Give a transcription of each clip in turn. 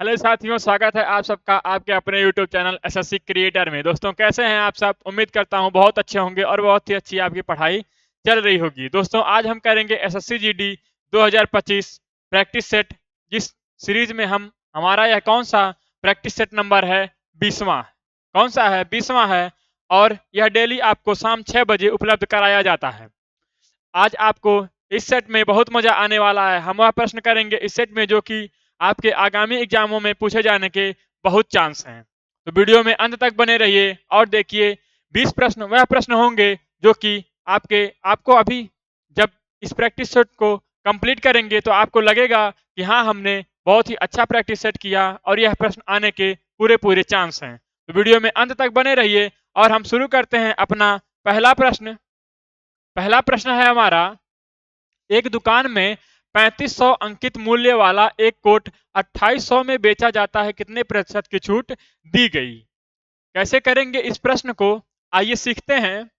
Hello साथियों, स्वागत है आप सबका आपके अपने YouTube चैनल एसएससी क्रिएटर में। दोस्तों, कैसे हैं आप सब? उम्मीद करता हूं बहुत अच्छे होंगे और बहुत ही अच्छी आपकी पढ़ाई चल रही होगी। दोस्तों, आज हम करेंगे एसएससी जीडी 2025 प्रैक्टिस सेट, जिस सीरीज में हमारा यह कौन सा प्रैक्टिस सेट नंबर है? 20वां। कौन सा है? 20वां है। और यह डेली आपको शाम 6 बजे उपलब्ध कराया जाता है। आज आपको इस सेट में बहुत मजा आने वाला है। हम वह प्रश्न करेंगे इस सेट में जो कि आपके आगामी एग्जामों में पूछे जाने के बहुत चांस हैं। तो वीडियो में अंत तक बने रहिए और देखिए। 20 प्रश्न वह प्रश्न होंगे जो कि आपको अभी जब इस प्रैक्टिस सेट को कंप्लीट करेंगे तो आपको लगेगा कि हाँ, हमने बहुत ही अच्छा प्रैक्टिस सेट किया और यह प्रश्न आने के पूरे पूरे चांस हैं। तो वीडियो में अंत तक बने रहिए और हम शुरू करते हैं अपना पहला प्रश्न। पहला प्रश्न है हमारा, एक दुकान में 3500 अंकित मूल्य वाला एक कोट 2800 में बेचा जाता है, कितने प्रतिशत की छूट दी गई? कैसे करेंगे इस प्रश्न को, आइए सीखते हैं।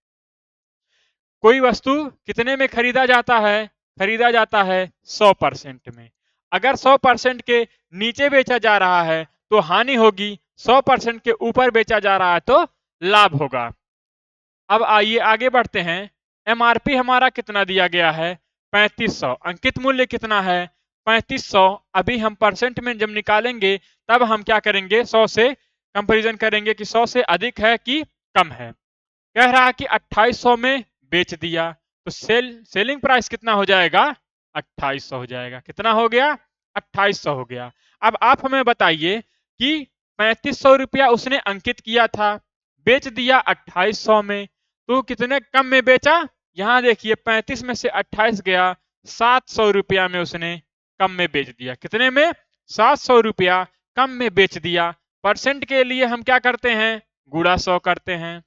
कोई वस्तु कितने में खरीदा जाता है? खरीदा जाता है 100% में। अगर 100% के नीचे बेचा जा रहा है तो हानि होगी, 100% के ऊपर बेचा जा रहा है तो लाभ होगा। अब आइए आगे बढ़ते हैं। एमआरपी हमारा कितना दिया गया है? 3500। अंकित मूल्य कितना है? 3500। अभी हम परसेंट में जब निकालेंगे तब हम क्या करेंगे, 100 से कंपैरिजन करेंगे कि 100 से अधिक है कि कम है। कह रहा है कि 2800 में बेच दिया तो सेलिंग प्राइस कितना हो जाएगा? 2800 हो जाएगा। कितना हो गया? 2800 हो गया। अब आप हमें बताइए कि 3500 रुपया उसने अंकित किया था, बेच दिया 2800 में, तो कितने कम में बेचा? यहां देखिए, 35 में से 28 गया, 700 रुपया में उसने कम में बेच दिया। कितने में? 700 रुपया कम में बेच दिया। परसेंट के लिए हम क्या करते हैं? गुणा 100 करते हैं।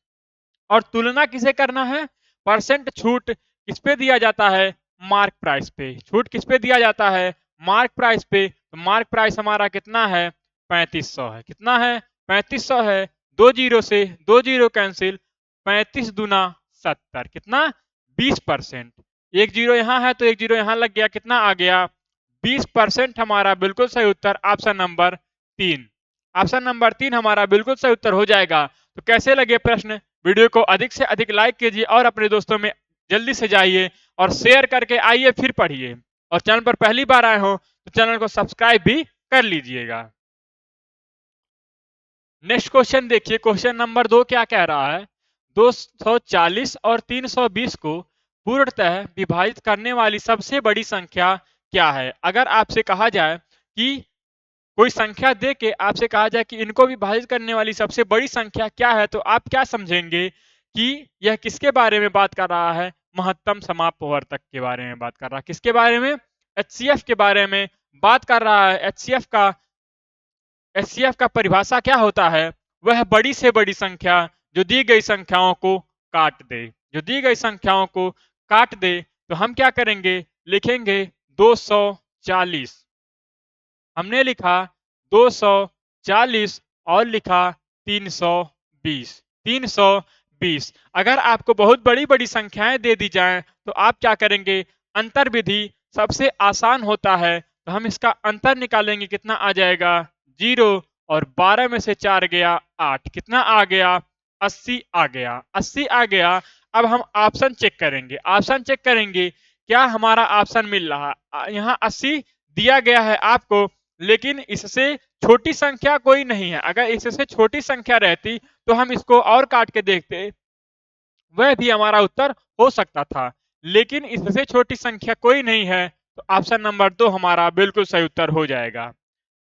और तुलना किसे करना है? परसेंट छूट किस पे दिया जाता है? मार्क प्राइस पे। छूट किस पे दिया जाता है? मार्क प्राइस पे। तो मार्क प्राइस हमारा कितना है? 3500 है। कितना है? 3500 है। दो जीरो से दो जीरो कैंसिल, 35 दूना 70। कितना? 20%। एक जीरो यहां है तो एक जीरो यहां लग गया। कितना आ गया? 20% हमारा बिल्कुल सही उत्तर ऑप्शन नंबर 3। ऑप्शन नंबर 3 हमारा बिल्कुल सही उत्तर हो जाएगा। तो कैसे लगे प्रश्न? वीडियो को अधिक से अधिक लाइक कीजिए और अपने दोस्तों में जल्दी से जाइए और शेयर करके आइए, फिर पढ़िए। और चैनल पर पहली बार आए हो तो चैनल को सब्सक्राइब भी कर लीजिएगा। नेक्स्ट क्वेश्चन देखिए। क्वेश्चन नंबर 2 क्या कह रहा है? 240 और 320 को पूर्णतः विभाजित करने वाली सबसे बड़ी संख्या क्या है? अगर आपसे कहा जाए कि कोई संख्या दे के आपसे कहा जाए कि इनको विभाजित करने वाली सबसे बड़ी संख्या क्या है, तो आप क्या समझेंगे कि यह किसके बारे में बात कर रहा है? महत्तम समापवर्तक के बारे में बात कर रहा है। किसके बारे में? एचसीएफ के बारे में बात कर रहा है। एचसीएफ का परिभाषा क्या होता है? वह बड़ी से बड़ी संख्या जो दी गई संख्याओं को काट दे। जो दी गई संख्याओं को काट दे। तो हम क्या करेंगे? लिखेंगे 240। हमने लिखा 240 और लिखा 320। 320। अगर आपको बहुत बड़ी बड़ी संख्याएं दे दी जाएं तो आप क्या करेंगे? अंतर विधि सबसे आसान होता है, तो हम इसका अंतर निकालेंगे। कितना आ जाएगा? 0। और 12 में से 4 गया 8। कितना आ गया? 80 आ गया। 80 आ गया। अब हम ऑप्शन चेक करेंगे। ऑप्शन चेक करेंगे क्या हमारा ऑप्शन मिल रहा? यहाँ 80 दिया गया है आपको, लेकिन इससे छोटी संख्या कोई नहीं है। अगर इससे छोटी संख्या रहती तो हम इसको और काट के देखते, वह भी हमारा उत्तर हो सकता था। लेकिन इससे छोटी संख्या कोई नहीं है, तो ऑप्शन नंबर 2 हमारा बिल्कुल सही उत्तर हो जाएगा।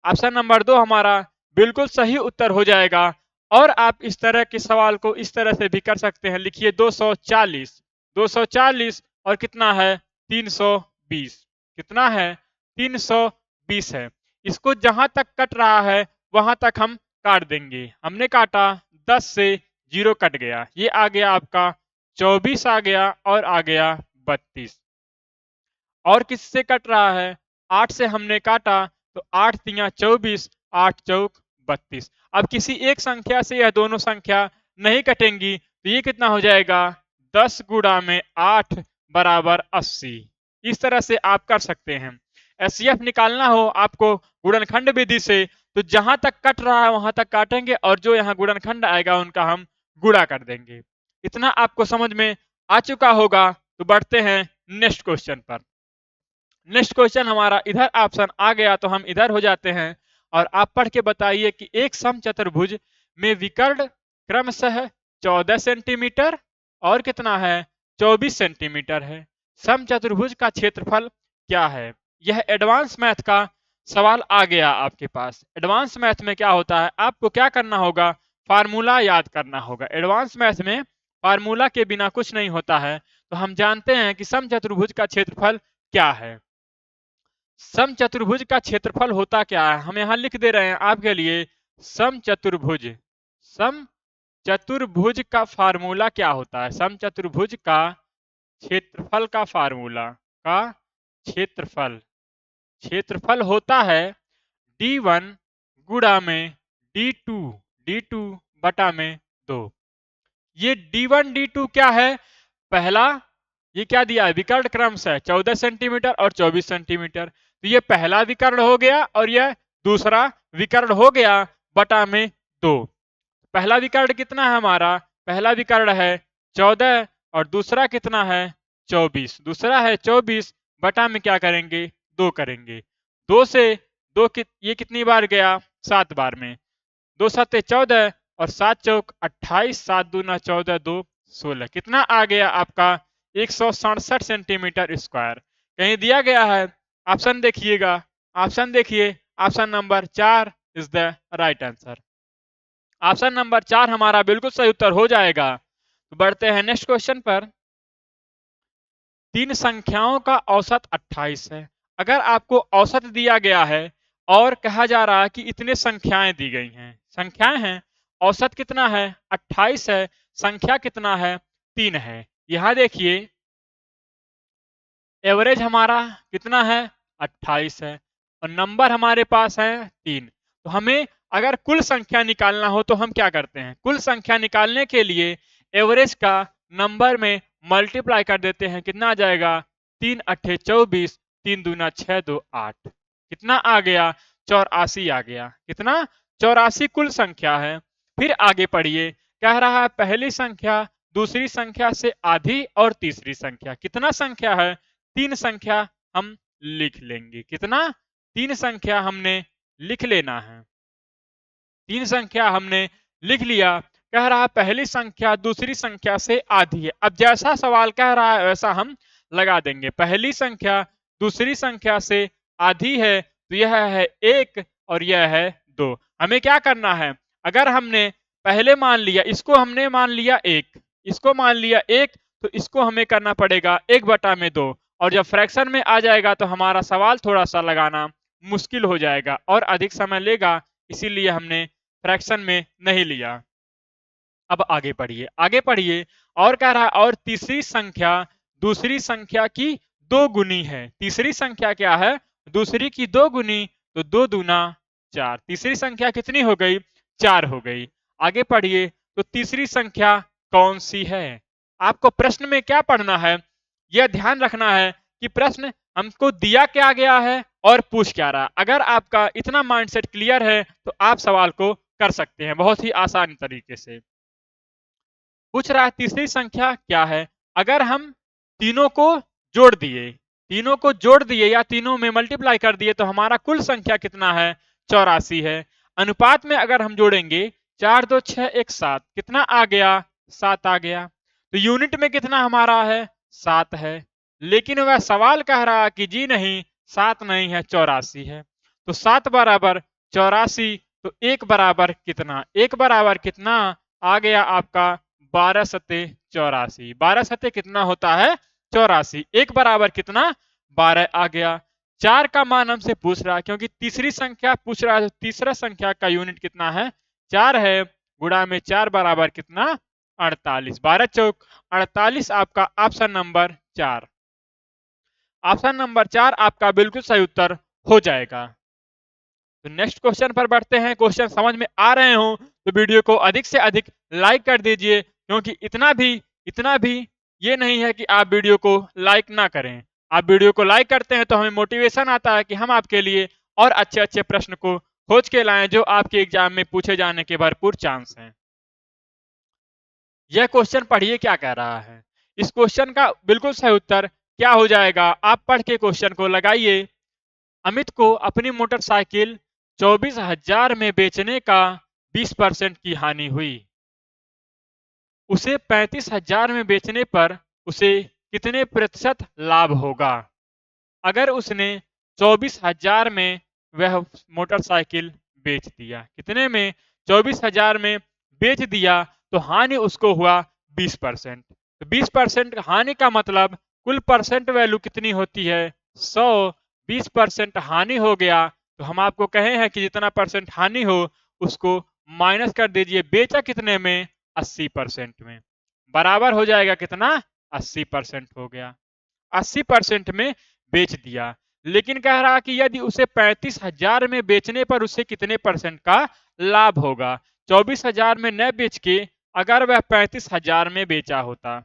ऑप्शन नंबर 2 हमारा बिल्कुल सही उत्तर हो जाएगा। और आप इस तरह के सवाल को इस तरह से भी कर सकते हैं। लिखिए 240। 240 और कितना है? 320। कितना है? 320 है। इसको जहां तक कट रहा है वहां तक हम काट देंगे। हमने काटा, 10 से 0 कट गया। ये आ गया आपका 24 आ गया और आ गया 32। और किससे कट रहा है? 8 से हमने काटा तो 8 तिया 24, 8 चौक 32। अब किसी एक संख्या से यह दोनों संख्या नहीं कटेंगी तो ये कितना हो जाएगा? 10 गुणा में 8 बराबर 80। इस तरह से आप कर सकते हैं। एचसीएफ निकालना हो आपको गुणनखंड विधि से, तो जहां तक कट रहा है वहां तक काटेंगे और जो यहाँ गुणनखंड आएगा उनका हम गुणा कर देंगे। इतना आपको समझ में आ चुका होगा, तो बढ़ते हैं नेक्स्ट क्वेश्चन पर। नेक्स्ट क्वेश्चन हमारा इधर ऑप्शन आ गया तो हम इधर हो जाते हैं और आप पढ़ के बताइए कि एक समचतुर्भुज में विकर्ण क्रमशः 14 सेंटीमीटर और कितना है 24 सेंटीमीटर है। समचतुर्भुज का क्षेत्रफल क्या है। यह एडवांस मैथ का सवाल आ गया आपके पास। एडवांस मैथ में क्या होता है, आपको क्या करना होगा, फार्मूला याद करना होगा। एडवांस मैथ में फार्मूला के बिना कुछ नहीं होता है। तो हम जानते हैं कि समचतुर्भुज का क्षेत्रफल क्या है। समचतुर्भुज का क्षेत्रफल होता क्या है, हम यहां लिख दे रहे हैं आपके लिए। समचतुर्भुज, समचतुर्भुज का फार्मूला क्या होता है। समचतुर्भुज का क्षेत्रफल का फार्मूला का क्षेत्रफल, क्षेत्रफल होता है d1 गुणा में d2, d2 बटा में 2। ये d1 d2 क्या है, पहला ये क्या दिया है, विकर्ण क्रम से 14 सेंटीमीटर और 24 सेंटीमीटर। तो ये पहला विकर्ण हो गया और यह दूसरा विकर्ण हो गया बटा में 2। पहला विकर्ण कितना है हमारा, पहला विकर्ण है 14 और दूसरा कितना है 24। दूसरा है 24 बटा में क्या करेंगे 2 करेंगे। 2 से 2 ये कितनी बार गया 7 बार में। 2 सत्ते 14 और 7 चौक 28, 7 दूना 14, 2 16। कितना आ गया आपका 167 सेंटीमीटर स्क्वायर। कहीं दिया गया है, ऑप्शन देखिएगा, ऑप्शन देखिए, option number 4 is the right answer. Option number 4 हमारा बिल्कुल सही उत्तर हो जाएगा। तो बढ़ते हैं नेक्स्ट क्वेश्चन पर। तीन संख्याओं का औसत 28 है। अगर आपको औसत दिया गया है और कहा जा रहा है कि इतने संख्याएं दी गई हैं, संख्याएं हैं, औसत कितना है 28 है, संख्या कितना है 3 है। यहां देखिए एवरेज हमारा कितना है 28 है और नंबर हमारे पास है 3। तो हमें अगर कुल संख्या निकालना हो तो हम क्या करते हैं, कुल संख्या निकालने के लिए एवरेज का नंबर में मल्टीप्लाई कर देते हैं। कितना आ जाएगा 3 अट्ठे 24, 3 दूना 6 2 8। कितना आ गया 84 आ गया। कितना 84 कुल संख्या है। फिर आगे पढ़िए, कह रहा है पहली संख्या दूसरी संख्या से आधी और तीसरी संख्या। कितना संख्या है 3 संख्या हम लिख लेंगे। कितना 3 संख्या हमने लिख लेना है। 3 संख्या हमने लिख लिया। कह रहा पहली संख्या दूसरी संख्या से आधी है। अब जैसा सवाल कह रहा है वैसा हम लगा देंगे। पहली संख्या दूसरी संख्या से आधी है तो यह है 1 और यह है 2। हमें क्या करना है, अगर हमने पहले मान लिया, इसको हमने मान लिया 1, इसको मान लिया 1, तो इसको हमें करना पड़ेगा 1 बटा में 2। और जब फ्रैक्शन में आ जाएगा तो हमारा सवाल थोड़ा सा लगाना मुश्किल हो जाएगा और अधिक समय लेगा, इसीलिए हमने फ्रैक्शन में नहीं लिया। अब आगे पढ़िए, आगे पढ़िए और कह रहा है और तीसरी संख्या दूसरी संख्या की 2 गुनी है। तीसरी संख्या क्या है, दूसरी की 2 गुनी, तो 2 दूना 4। तीसरी संख्या कितनी हो गई 4 हो गई। आगे पढ़िए, तो तीसरी संख्या कौन सी है। आपको प्रश्न में क्या पढ़ना है, यह ध्यान रखना है कि प्रश्न हमको दिया क्या गया है और पूछ क्या रहा। अगर आपका इतना माइंडसेट क्लियर है तो आप सवाल को कर सकते हैं बहुत ही आसान तरीके से। पूछ रहा है तीसरी संख्या क्या है। अगर हम तीनों को जोड़ दिए, तीनों को जोड़ दिए या तीनों में मल्टीप्लाई कर दिए तो हमारा कुल संख्या कितना है 84 है। अनुपात में अगर हम जोड़ेंगे 4 2 6 1 7, कितना आ गया 7 आ गया। तो यूनिट में कितना हमारा है 7 है। लेकिन वह सवाल कह रहा कि जी नहीं 7 नहीं है 84 है। तो 7 बराबर 84, तो 1 बराबर कितना, 1 बराबर कितना आ गया आपका 12 सत्ते 84। 12 सत्ते कितना होता है 84। 1 बराबर कितना 12 आ गया। 4 का मान हमसे पूछ रहा है क्योंकि तीसरी संख्या पूछ रहा है, तो तीसरा संख्या का यूनिट कितना है 4 है। गुणा में 4 बराबर कितना 48। 12 चौक 48 आपका ऑप्शन नंबर 4। ऑप्शन नंबर 4 आपका बिल्कुल सही उत्तर हो जाएगा। तो नेक्स्ट क्वेश्चन पर बढ़ते हैं। क्वेश्चन समझ में आ रहे हो तो वीडियो को अधिक से अधिक लाइक कर दीजिए, क्योंकि इतना भी ये नहीं है कि आप वीडियो को लाइक ना करें। आप वीडियो को लाइक करते हैं तो हमें मोटिवेशन आता है कि हम आपके लिए और अच्छे अच्छे प्रश्न को खोज के लाएं जो आपके एग्जाम में पूछे जाने के भरपूर चांस हैं। यह क्वेश्चन पढ़िए क्या कह रहा है। इस क्वेश्चन का बिल्कुल सही उत्तर क्या हो जाएगा, आप पढ़ के क्वेश्चन को लगाइए। अमित को अपनी मोटरसाइकिल 24,000 में बेचने का 20% की हानि हुई। उसे 35,000 में बेचने पर उसे कितने प्रतिशत लाभ होगा? अगर उसने 24,000 में वह मोटरसाइकिल बेच दिया, कितने में? 24,000 में बेच दिया, तो हानि उसको हुआ 20%। तो 20% हानि का मतलब कुल परसेंट वैल्यू कितनी होती है? 100। 20% हानि हो गया, तो हम आपको कहे हैं कि जितना परसेंट हानि हो उसको माइनस कर दीजिए। बेचा कितने में? 80% में। बराबर हो जाएगा कितना? 80% हो गया। 80% में बेच दिया। लेकिन कह रहा कि यदि उसे 35,000 में बेचने पर उसे कितने परसेंट का लाभ होगा? 24,000 में न बेच के अगर वह 35,000 में बेचा होता,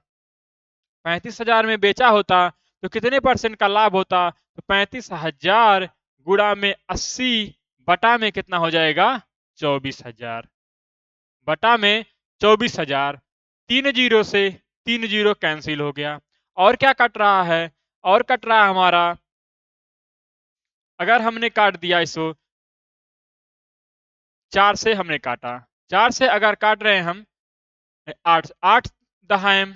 35,000 में बेचा होता तो कितने परसेंट का लाभ होता? तो 35,000 गुणा में 80 बटा में कितना हो जाएगा? 24,000 बटा में 24,000। 3 जीरो से 3 जीरो कैंसिल हो गया। और क्या कट रहा है? और कट रहा है हमारा, अगर हमने काट दिया इसको 4 से, हमने काटा 4 से, अगर काट रहे हैं हम 8, 8 दहाइम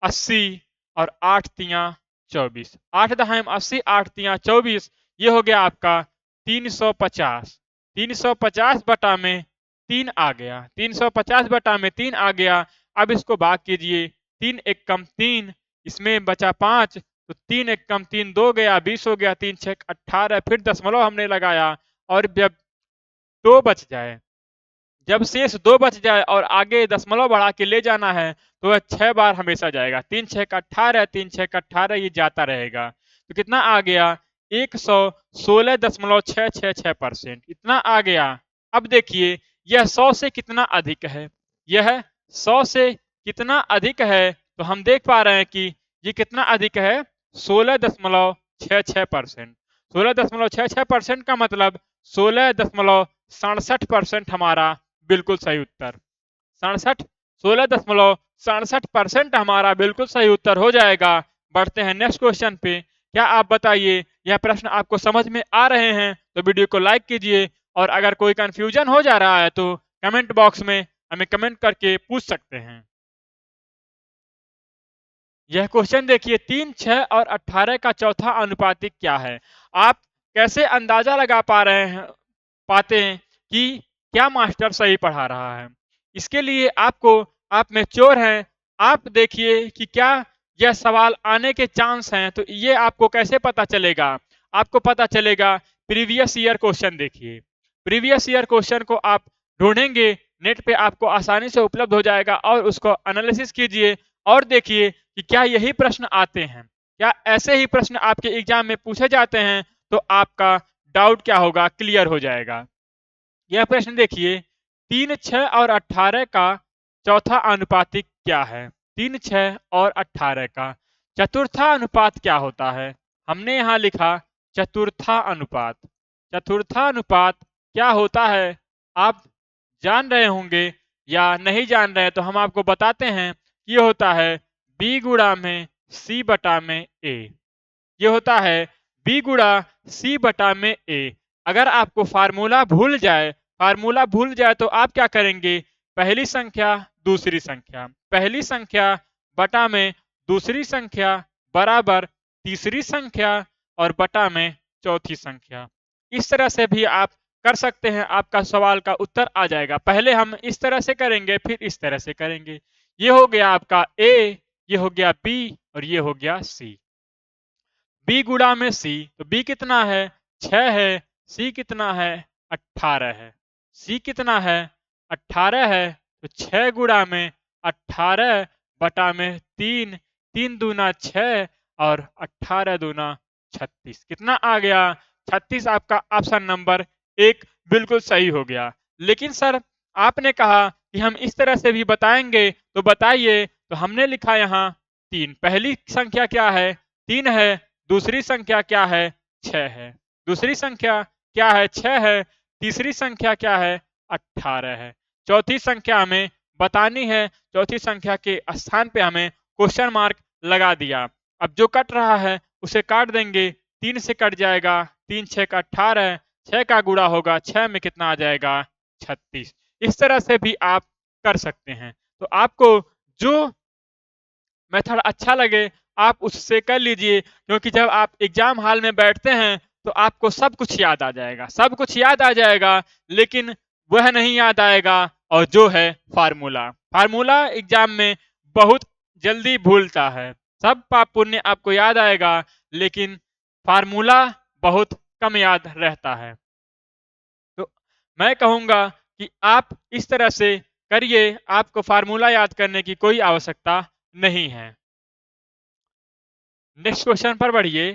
80 और 8 तिया 24, 8 दहाइम 80, 8 तिया 24, ये हो गया आपका 350। 350 बटा में 3 आ गया, 350 बटा में 3 आ गया। अब इसको भाग कीजिए, 3 एक कम 3, इसमें बचा 5, तो 3 एक कम 3 2 गया, 20 हो गया, 3 6 18, फिर दशमलव हमने लगाया। और जब 2 बच जाए, जब शेष 2 बच जाए और आगे दशमलव बढ़ा के ले जाना है, तो वह 6 बार हमेशा जाएगा। 3 6 18, 3 6 18, ये जाता रहेगा। तो कितना आ गया? 116.666%, इतना आ गया। अब देखिए यह 100 से कितना अधिक है, यह 100 से कितना अधिक है, तो हम देख पा रहे हैं कि ये कितना अधिक है? 16.66%। 16.66% का मतलब 16.67% हमारा बिल्कुल सही उत्तर। 16.67% हमारा बिल्कुल सही उत्तर हो जाएगा। बढ़ते हैं नेक्स्ट क्वेश्चन पे। क्या आप बताइए, यह प्रश्न आपको समझ में आ रहे हैं? तो वीडियो को लाइक कीजिए, और अगर कोई कंफ्यूजन हो जा रहा है तो कमेंट बॉक्स में हमें कमेंट करके पूछ सकते हैं। यह क्वेश्चन देखिए, 3, 6 और 18 का चौथा अनुपातिक क्या है? आप कैसे अंदाजा लगा पा रहे हैं, पाते हैं कि क्या मास्टर सही पढ़ा रहा है? इसके लिए आपको, आप मैच्योर हैं, आप देखिए कि क्या यह सवाल आने के चांस हैं। तो ये आपको कैसे पता चलेगा? आपको पता चलेगा, प्रीवियस ईयर क्वेश्चन देखिए। प्रीवियस ईयर क्वेश्चन को आप ढूंढेंगे, नेट पे आपको आसानी से उपलब्ध हो जाएगा, और उसको एनालिसिस कीजिए और देखिए कि क्या यही प्रश्न आते हैं, क्या ऐसे ही प्रश्न आपके एग्जाम में पूछे जाते हैं। तो आपका डाउट क्या होगा? क्लियर हो जाएगा। यह प्रश्न देखिए, 3, 6 और 18 का चौथा अनुपातिक क्या है? 3, 6 और 18 का चतुर्था अनुपात क्या होता है? हमने यहाँ लिखा चतुर्था अनुपात। चतुर्था अनुपात क्या होता है आप जान रहे होंगे, या नहीं जान रहे हैं तो हम आपको बताते हैं। ये होता है बी गुणा में सी बटा में ए। ये होता है बी गुणा सी बटा में ए। अगर आपको फार्मूला भूल जाए, फार्मूला भूल जाए तो आप क्या करेंगे? पहली संख्या दूसरी संख्या, पहली संख्या बटा में दूसरी संख्या बराबर तीसरी संख्या और बटा में चौथी संख्या। इस तरह से भी आप कर सकते हैं, आपका सवाल का उत्तर आ जाएगा। पहले हम इस तरह से करेंगे, फिर इस तरह से करेंगे। ये हो गया आपका ए, ये हो गया बी, और ये हो गया सी। बी गुणा में सी, तो बी कितना है? 6 है। सी कितना है? 18 है। सी कितना है? 18 है। तो 6 गुणा में 18 बटा में 3, 3 दूना 6 और 18 दूना 36, कितना आ गया? 36। आपका ऑप्शन नंबर 1 बिल्कुल सही हो गया। लेकिन सर आपने कहा कि हम इस तरह से भी बताएंगे, तो बताइए। तो हमने लिखा यहाँ 3, पहली संख्या क्या है? 3 है। दूसरी संख्या क्या है? 6 है। दूसरी संख्या क्या है? 6 है। तीसरी संख्या क्या है? 18 है। चौथी संख्या हमें बतानी है। चौथी संख्या के स्थान पे हमें क्वेश्चन मार्क लगा दिया। अब जो कट रहा है उसे काट देंगे। 3 से कट जाएगा, 3 6 का 18, 6 का गुणा होगा 6 में कितना आ जाएगा? 36। इस तरह से भी आप कर सकते हैं। तो आपको जो मेथड अच्छा लगे आप उससे कर लीजिए, क्योंकि जब आप एग्जाम हॉल में बैठते हैं तो आपको सब कुछ याद आ जाएगा, सब कुछ याद आ जाएगा, लेकिन वह नहीं याद आएगा और जो है फार्मूला। फार्मूला एग्जाम में बहुत जल्दी भूलता है। सब पाप पुण्य आपको याद आएगा, लेकिन फार्मूला बहुत कम याद रहता है। तो मैं कहूंगा कि आप इस तरह से करिए, आपको फार्मूला याद करने की कोई आवश्यकता नहीं है। नेक्स्ट क्वेश्चन पर बढ़िए।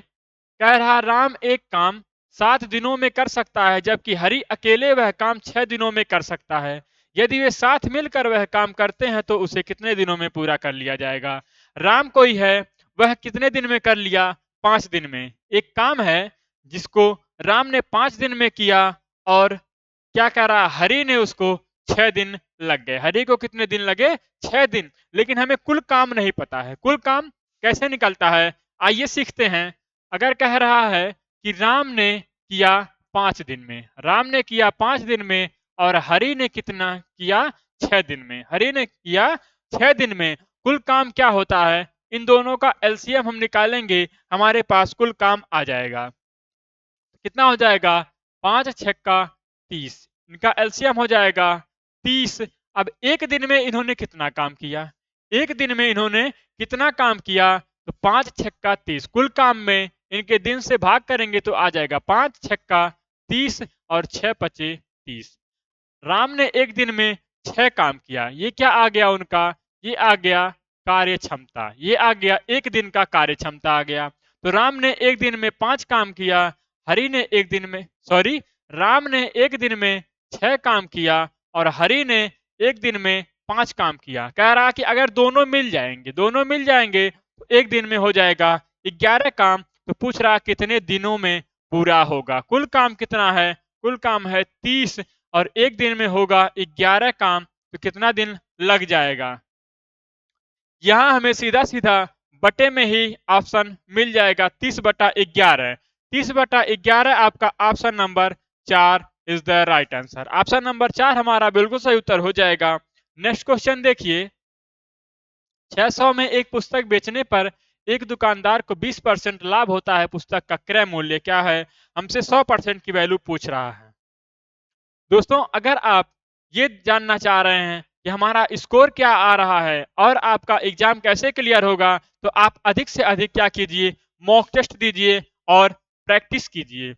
कह रहा राम एक काम 7 दिनों में कर सकता है, जबकि हरि अकेले वह काम 6 दिनों में कर सकता है। यदि वे साथ मिलकर वह काम करते हैं तो उसे कितने दिनों में पूरा कर लिया जाएगा? राम कोई है, वह कितने दिन में कर लिया? 5 दिन में। एक काम है जिसको राम ने 5 दिन में किया, और क्या कह रहा, हरि ने उसको 6 दिन लग गए। हरि को कितने दिन लगे? 6 दिन। लेकिन हमें कुल काम नहीं पता है। कुल काम कैसे निकलता है, आइए सीखते हैं। अगर कह रहा है कि राम ने किया 5 दिन में, राम ने किया 5 दिन में, और हरि ने कितना किया? 6 दिन में। हरि ने किया 6 दिन में। कुल काम क्या होता है? इन दोनों का एलसीएम हम निकालेंगे, हमारे पास कुल काम आ जाएगा। कितना हो जाएगा? 5 छक्का 30। इनका एलसीएम हो जाएगा 30। अब एक दिन में इन्होंने कितना काम किया? एक दिन में इन्होंने कितना काम किया? तो 5 छक्का 30। कुल काम में इनके दिन से भाग करेंगे तो आ जाएगा 5 छक्का 30 और 6 पचे 30। राम ने एक दिन में 6 काम किया। ये क्या आ गया उनका? ये आ गया कार्य क्षमता। ये आ गया एक दिन का कार्य क्षमता आ गया। तो राम ने एक दिन में 5 काम किया, हरि ने एक दिन में, सॉरी, राम ने एक दिन में 6 काम किया और हरि ने एक दिन में 5 काम किया। कह रहा कि अगर दोनों मिल जाएंगे, दोनों मिल जाएंगे तो एक दिन में हो जाएगा 11 काम। तो पूछ रहा कितने दिनों में पूरा होगा? कुल काम कितना है? कुल काम है 30, और एक दिन में होगा 11 काम, तो कितना दिन लग जाएगा? यहां हमें सीधा सीधा बटे में ही ऑप्शन मिल जाएगा, 30/11। 30/11 आपका option number 4 is the right answer. Option number 4 हमारा बिल्कुल सही उत्तर हो जाएगा। नेक्स्ट क्वेश्चन देखिए। 600 में एक पुस्तक बेचने पर एक दुकानदार को 20% लाभ होता है। पुस्तक का क्रय मूल्य क्या है? हमसे 100% की वैल्यू पूछ रहा है। दोस्तों, अगर आप ये जानना चाह रहे हैं कि हमारा स्कोर क्या आ रहा है और आपका एग्जाम कैसे क्लियर होगा, तो आप अधिक से अधिक क्या कीजिए? मॉक टेस्ट दीजिए और प्रैक्टिस कीजिए।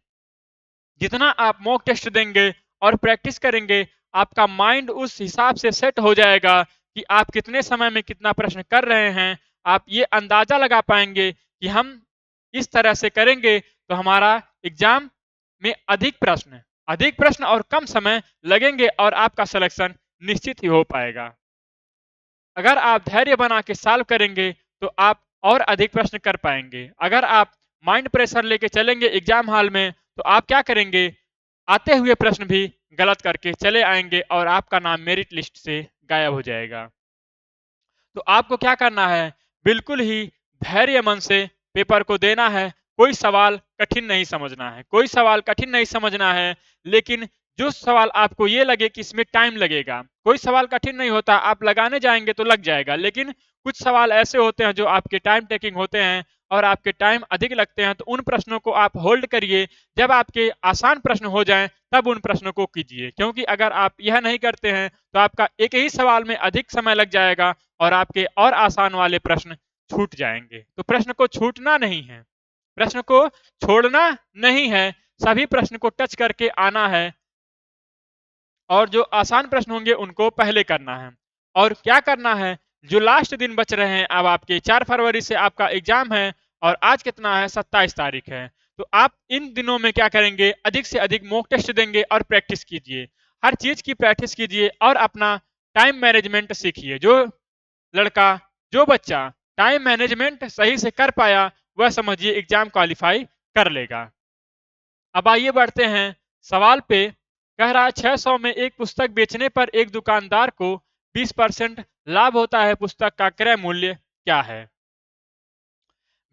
जितना आप मॉक टेस्ट देंगे और प्रैक्टिस करेंगे, आपका माइंड उस हिसाब से सेट हो जाएगा कि आप कितने समय में कितना प्रश्न कर रहे हैं। आप ये अंदाजा लगा पाएंगे कि हम इस तरह से करेंगे तो हमारा एग्जाम में अधिक प्रश्न और कम समय लगेंगे और आपका सिलेक्शन निश्चित ही हो पाएगा। अगर आप धैर्य बना के सॉल्व करेंगे तो आप और अधिक प्रश्न कर पाएंगे। अगर आप माइंड प्रेशर लेके चलेंगे एग्जाम हॉल में तो आप क्या करेंगे? आते हुए प्रश्न भी गलत करके चले आएंगे और आपका नाम मेरिट लिस्ट से गायब हो जाएगा। तो आपको क्या करना है? बिल्कुल ही धैर्य मन से पेपर को देना है। कोई सवाल कठिन नहीं समझना है, कोई सवाल कठिन नहीं समझना है। लेकिन जो सवाल आपको ये लगे कि इसमें टाइम लगेगा, कोई सवाल कठिन नहीं होता, आप लगाने जाएंगे तो लग जाएगा। लेकिन कुछ सवाल ऐसे होते हैं जो आपके टाइम टेकिंग होते हैं और आपके टाइम अधिक लगते हैं, तो उन प्रश्नों को आप होल्ड करिए। जब आपके आसान प्रश्न हो जाएं तब उन प्रश्नों को कीजिए, क्योंकि अगर आप यह नहीं करते हैं तो आपका एक ही सवाल में अधिक समय लग जाएगा और आपके और आसान वाले प्रश्न छूट जाएंगे। तो प्रश्न को छूटना नहीं है, प्रश्न को छोड़ना नहीं है, सभी प्रश्न को टच करके आना है और जो आसान प्रश्न होंगे उनको पहले करना है। और क्या करना है? जो लास्ट दिन बच रहे हैं, अब आपके 4 फरवरी से आपका एग्जाम है और आज कितना है? 27 तारीख है। तो आप इन दिनों में क्या करेंगे? अधिक से अधिक मॉक टेस्ट देंगे और प्रैक्टिस कीजिए। हर चीज की प्रैक्टिस कीजिए और अपना टाइम मैनेजमेंट सीखिए। जो लड़का, जो बच्चा टाइम मैनेजमेंट सही से कर पाया, वह समझिए एग्जाम क्वालिफाई कर लेगा। अब आइए बढ़ते हैं सवाल पे। कह रहा है 600 में एक पुस्तक बेचने पर एक दुकानदार को 20% लाभ होता है, पुस्तक का क्रय मूल्य क्या है?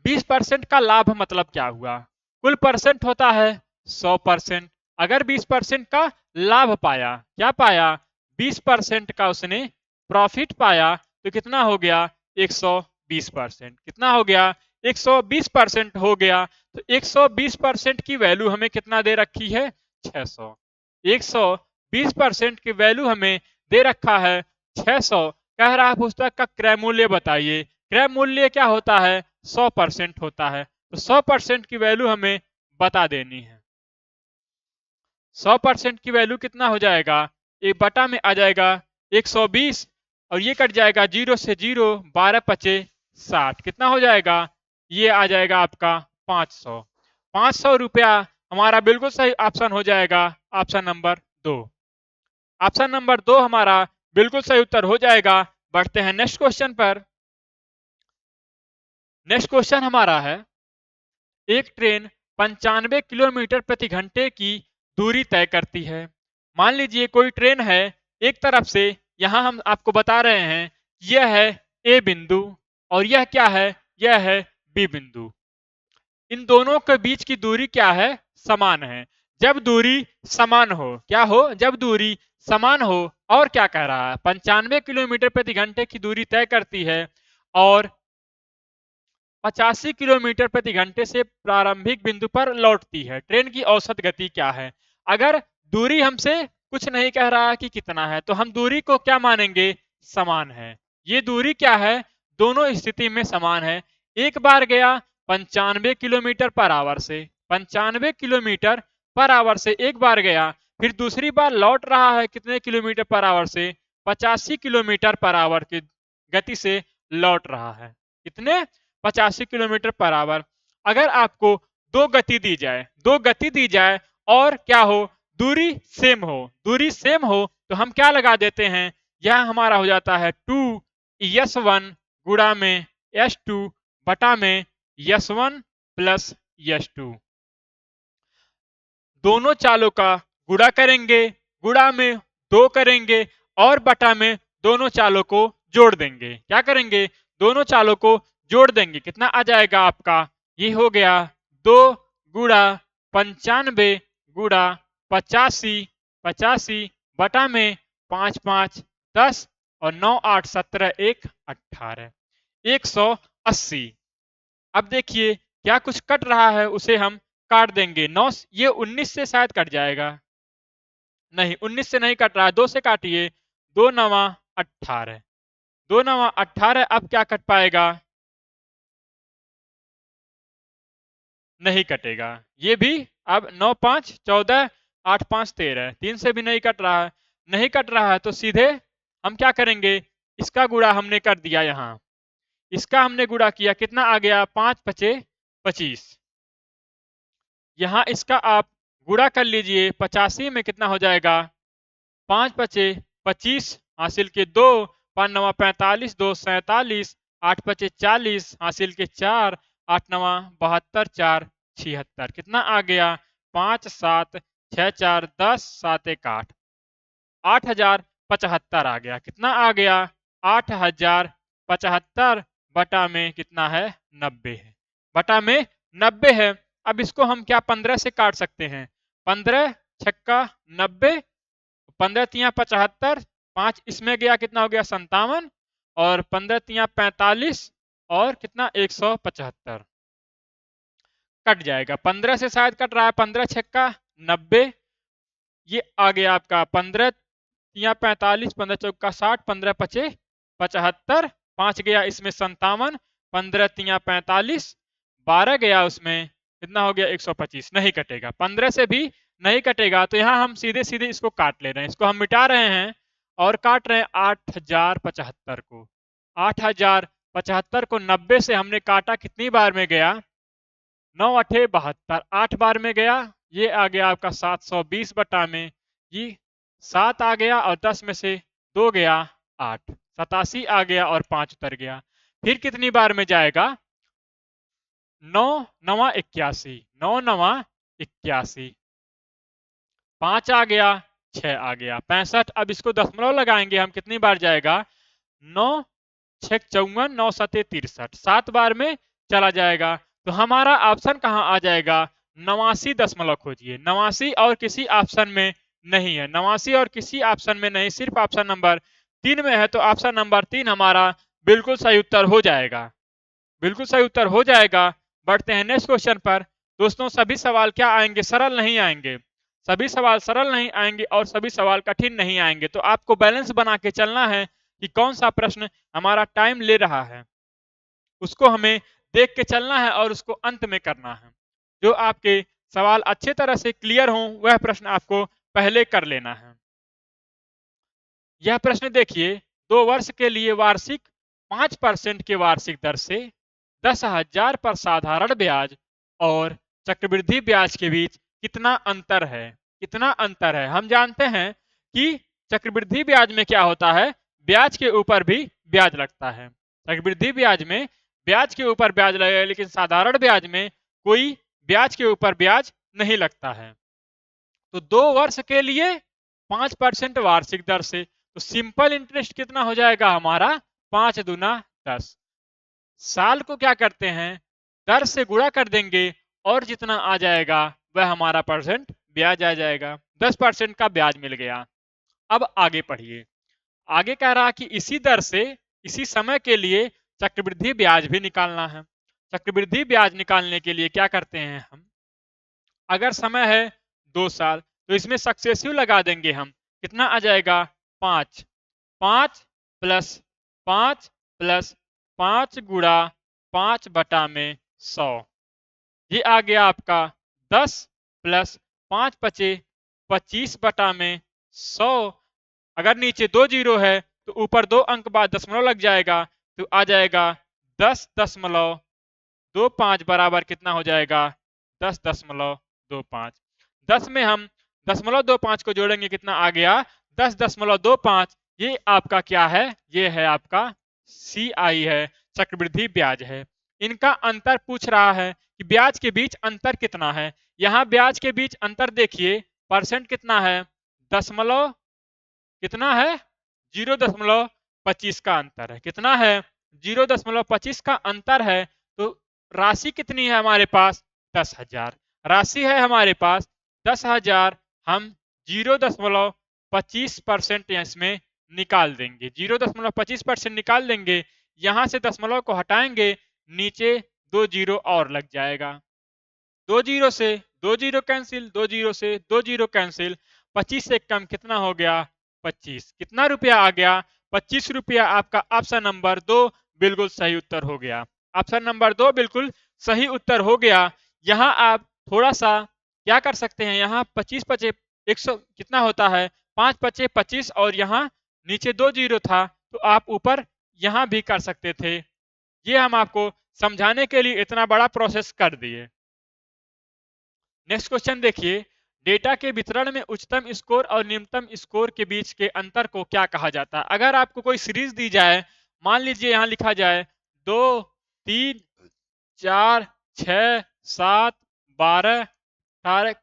20% का लाभ मतलब क्या हुआ? कुल परसेंट होता है 100%। अगर 20% का लाभ पाया, क्या पाया? 20% का उसने प्रॉफिट पाया, तो कितना हो गया? 120%। कितना हो गया? 120% हो गया। तो 120% की वैल्यू हमें कितना दे रखी है? 600। 120% की वैल्यू हमें दे रखा है 600। कह रहा है पुस्तक का क्रय मूल्य बताइए। क्रय मूल्य क्या होता है? 100% होता है। तो 100% की वैल्यू हमें बता देनी है। 100% की वैल्यू कितना हो जाएगा? एक बटा में आ जाएगा 120, और ये कट जाएगा 0 से 0, 12 पचे 60। कितना हो जाएगा? ये आ जाएगा आपका 500। 500 रुपया हमारा बिल्कुल सही ऑप्शन हो जाएगा, ऑप्शन नंबर 2। ऑप्शन नंबर 2 हमारा बिल्कुल सही उत्तर हो जाएगा। बढ़ते हैं नेक्स्ट क्वेश्चन पर। नेक्स्ट क्वेश्चन हमारा है, एक ट्रेन 95 किलोमीटर प्रति घंटे की दूरी तय करती है। मान लीजिए कोई ट्रेन है, एक तरफ से यहां हम आपको बता रहे हैं यह है ए बिंदु, और यह क्या है? यह है बी बिंदु। इन दोनों के बीच की दूरी क्या है? समान है। जब दूरी समान हो, क्या हो? जब दूरी समान हो, और क्या कह रहा है? 95 किलोमीटर प्रति घंटे की दूरी तय करती है, और 85 किलोमीटर प्रति घंटे से प्रारंभिक बिंदु पर लौटती है। ट्रेन की औसत गति क्या है? अगर दूरी हमसे कुछ नहीं कह रहा कि कितना है, तो हम दूरी को क्या मानेंगे? समान है। ये दूरी क्या है? दोनों स्थिति में समान है। एक बार गया 95 किलोमीटर पर आवर से, 95 किलोमीटर पर आवर से एक बार गया, फिर दूसरी बार लौट रहा है कितने किलोमीटर पर आवर से? 85 किलोमीटर पर आवर की गति से लौट रहा है। कितने? 85 किलोमीटर पर आवर। अगर आपको दो गति दी जाए, दो गति दी जाए, और क्या हो? दूरी सेम हो, दूरी सेम हो, तो हम क्या लगा देते हैं? यह हमारा हो जाता है 2s1 गुणा में s2 बटा में s1 प्लस s2। दोनों चालों का गुणा करेंगे, गुणा में 2 करेंगे, और बटा में दोनों चालों को जोड़ देंगे। क्या करेंगे? दोनों चालों को जोड़ देंगे। कितना आ जाएगा आपका? ये हो गया 2 गुणा 95 गुणा 85, 85 बटा में 5 5 10, और 9 8 17 1 18, 180। अब देखिए क्या कुछ कट रहा है, उसे हम काट देंगे। 9, ये 19 से शायद कट जाएगा। नहीं, 19 से नहीं कट रहा है, 2 से काटिए। 2 नवा 18, 2 नवा 18। अब क्या कट पाएगा? नहीं कटेगा। ये भी अब 9 5 14, 8 5 13, 3 से भी नहीं कट रहा है। नहीं कट रहा है, तो सीधे हम क्या करेंगे? इसका गुणा हमने कर दिया यहाँ, इसका हमने गुणा किया, कितना आ गया? 5 पचे 25। यहाँ इसका आप गुणा कर लीजिए, 85 में कितना हो जाएगा? 5 पचे 25 हासिल के 2, 5 नवा 45, 2 47, 8 पचे 40 हासिल के 4, 8 नवा 72, 4 76। कितना आ गया? 5 7 6 4 10 7 1 8, 8075 आ गया। कितना आ गया? 8075 बटा में कितना है? 90 है। बटा में 90 है। अब इसको हम क्या 15 से काट सकते हैं? 15 छक्का 90, 15 तिया 75, 5 इसमें गया, कितना हो गया? 57, और 15 तिया 45, और कितना? 175 कट जाएगा। 15 से शायद कट रहा है। 15 छक्का 90, ये आ गया आपका 15 तिया 45, 15 चौका 60, 15 पचे 75, 5 गया इसमें 57, 15 तिया 45, 12 गया उसमें, कितना हो गया? 125। नहीं कटेगा, 15 से भी नहीं कटेगा। तो यहाँ हम सीधे सीधे इसको काट ले रहे हैं, इसको हम मिटा रहे हैं और काट रहे हैं 8075 को। 8075 को 90 से हमने काटा, कितनी बार में गया? 9 8 72, 8 बार में गया। ये आ गया आपका 720 बटा में, ये 7 आ गया, और 10 में से 2 गया 8, 87 आ गया, और 5 उतर गया। फिर कितनी बार में जाएगा? 9 9 81, 9 9 81, 5 आ गया, 6 आ गया, 65। अब इसको दशमलव लगाएंगे हम, कितनी बार जाएगा, 9 6 54, 9 7 63, 7 बार में चला जाएगा। तो हमारा ऑप्शन कहाँ आ जाएगा, 89 खोजिए। 89 और किसी ऑप्शन में नहीं है, 89 और किसी ऑप्शन में नहीं, सिर्फ ऑप्शन नंबर 3 में है। तो ऑप्शन नंबर 3 हमारा बिल्कुल सही उत्तर हो जाएगा, बिल्कुल सही उत्तर हो जाएगा। बढ़ते हैं नेक्स्ट क्वेश्चन पर। दोस्तों सभी सवाल क्या आएंगे, सरल नहीं आएंगे, सभी सवाल सरल नहीं आएंगे और सभी सवाल कठिन नहीं आएंगे। तो आपको बैलेंस बना के चलना है कि कौन सा प्रश्न हमारा टाइम ले रहा है, उसको हमें देख के चलना है और उसको अंत में करना है। जो आपके सवाल अच्छे तरह से क्लियर हो वह प्रश्न आपको पहले कर लेना है। यह प्रश्न देखिए, 2 वर्ष के लिए वार्षिक 5% के वार्षिक दर से 10,000 पर साधारण ब्याज और चक्रवृद्धि ब्याज के बीच कितना अंतर है, कितना अंतर है। हम जानते हैं कि चक्रवृद्धि ब्याज में क्या होता है, ब्याज के ऊपर भी ब्याज लगता है। चक्रवृद्धि ब्याज में ब्याज के ऊपर ब्याज लगेगा, लेकिन साधारण ब्याज में कोई ब्याज के ऊपर ब्याज नहीं लगता है। तो 2 वर्ष के लिए 5% वार्षिक दर से, तो सिंपल इंटरेस्ट कितना हो जाएगा हमारा, 5 दूना 10। साल को क्या करते हैं, दर से गुणा कर देंगे और जितना आ जाएगा वह हमारा परसेंट ब्याज आ जाएगा। 10% का ब्याज मिल गया। अब आगे पढ़िए, आगे कह रहा कि इसी दर से इसी समय के लिए चक्रवृद्धि ब्याज भी निकालना है। चक्रवृद्धि ब्याज निकालने के लिए क्या करते हैं हम, अगर समय है 2 साल तो इसमें सक्सेसिव लगा देंगे हम, कितना आ जाएगा, 5, 5 प्लस 5 प्लस 5 गुणा 5 बटा में 100, ये आ गया आपका 10 प्लस 5 पचे 25 बटा में 100। अगर नीचे 2 जीरो है तो ऊपर 2 अंक बाद दशमलव लग जाएगा, तो आ जाएगा 10.25 बराबर कितना हो जाएगा, 10.25। 10 में हम 0.25 को जोड़ेंगे, कितना आ गया, 10.25। ये आपका क्या है, ये है आपका CI है, चक्रवृद्धि ब्याज है। इनका अंतर पूछ रहा है कि ब्याज के बीच अंतर कितना है। यहाँ ब्याज के बीच अंतर देखिए, परसेंट कितना है, दशमलव कितना है, 0.25 का अंतर है। कितना है, 0.25 का अंतर है। तो राशि कितनी है हमारे पास, 10,000 राशि है हमारे पास 10,000। हम 0.25% इसमें निकाल देंगे, 0.25% निकाल देंगे। यहां से दशमलव को हटाएंगे, नीचे 2 जीरो और लग जाएगा, 2 जीरो से 2 जीरो कैंसिल, 2 जीरो से 2 जीरो कैंसिल, 25 से कम कितना हो गया, 25। कितना रुपया आ गया, 25 रुपया। आपका ऑप्शन नंबर 2 बिल्कुल सही उत्तर हो गया। ऑप्शन नंबर 2 बिल्कुल सही उत्तर हो गया। यहाँ आप थोड़ा सा क्या कर सकते हैं, यहाँ 25 पचे 100 कितना होता है, 5 पचे 25 और यहाँ नीचे 2 जीरो था, तो आप ऊपर यहाँ भी कर सकते थे। ये हम आपको समझाने के लिए इतना बड़ा प्रोसेस कर दिए। नेक्स्ट क्वेश्चन देखिए, डेटा के वितरण में उच्चतम स्कोर और निम्नतम स्कोर के बीच के अंतर को क्या कहा जाता है। अगर आपको कोई सीरीज दी जाए, मान लीजिए यहाँ लिखा जाए 2 3 4 6 7 12 18,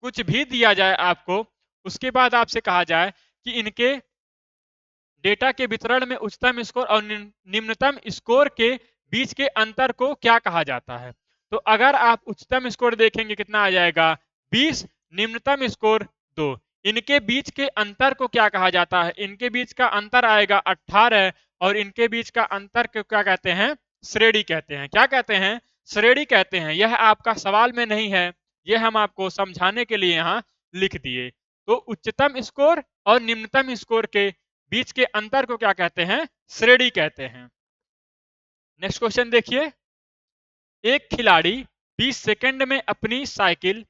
कुछ भी दिया जाए आपको, उसके बाद आपसे कहा जाए कि इनके डेटा के वितरण में उच्चतम स्कोर और निम्नतम स्कोर के बीच के अंतर को क्या कहा जाता है। तो अगर आप उच्चतम स्कोर देखेंगे, कितना आ जाएगा, 20, निम्नतम स्कोर 2। इनके बीच के अंतर को क्या कहा जाता है, इनके बीच का अंतर आएगा 18 और इनके बीच का अंतर को क्या कहते हैं, श्रेणी कहते हैं। क्या कहते हैं, श्रेणी कहते हैं। यह आपका सवाल में नहीं है, यह हम आपको समझाने के लिए यहाँ लिख दिए। तो उच्चतम स्कोर और निम्नतम स्कोर के बीच के अंतर को क्या कहते हैं, श्रेणी कहते हैं। नेक्स्ट क्वेश्चन देखिए, एक खिलाड़ी 20 सेकंड में अपनी साइकिल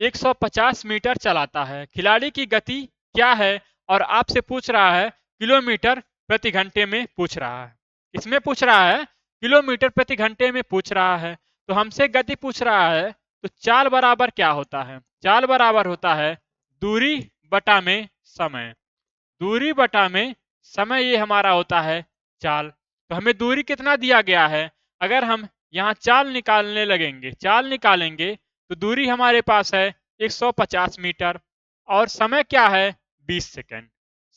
150 मीटर चलाता है। खिलाड़ी की गति क्या है, और आपसे पूछ रहा है किलोमीटर प्रति घंटे में पूछ रहा है। इसमें पूछ रहा है किलोमीटर प्रति घंटे में पूछ रहा है। तो हमसे गति पूछ रहा है, तो चाल बराबर क्या होता है, चाल बराबर होता है दूरी बटा में समय। दूरी बटा में समय, ये हमारा होता है चाल। तो हमें दूरी कितना दिया गया है, अगर हम यहाँ चाल निकालने लगेंगे, चाल निकालेंगे तो दूरी हमारे पास है 150 मीटर और समय क्या है 20 सेकेंड।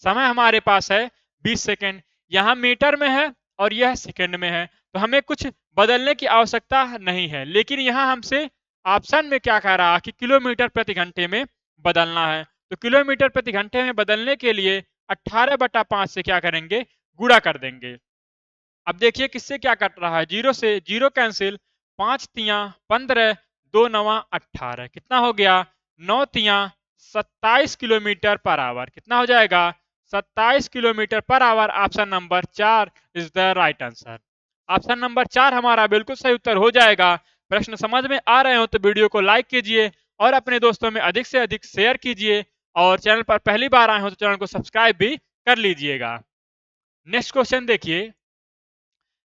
समय हमारे पास है 20 सेकेंड, यहाँ मीटर में है और यह सेकेंड में है, तो हमें कुछ बदलने की आवश्यकता नहीं है। लेकिन यहाँ हमसे ऑप्शन में क्या कह रहा है कि किलोमीटर प्रति घंटे में बदलना है, तो किलोमीटर प्रति घंटे में बदलने के लिए 18/5 से क्या करेंगे, गुणा कर देंगे। अब देखिए किससे क्या कट रहा है, जीरो से जीरो कैंसिल, 5 तिया 15, 2 नवा 18, कितना हो गया 9 तिया 27 किलोमीटर पर आवर। कितना हो जाएगा 27 kilometre per hour. Option number 4 is the right answer. Option number 4 हमारा बिल्कुल सही उत्तर हो जाएगा। प्रश्न समझ में आ रहे हो तो वीडियो को लाइक कीजिए और अपने दोस्तों में अधिक से अधिक शेयर कीजिए, और चैनल पर पहली बार आए हो तो चैनल को सब्सक्राइब भी कर लीजिएगा। नेक्स्ट क्वेश्चन देखिए,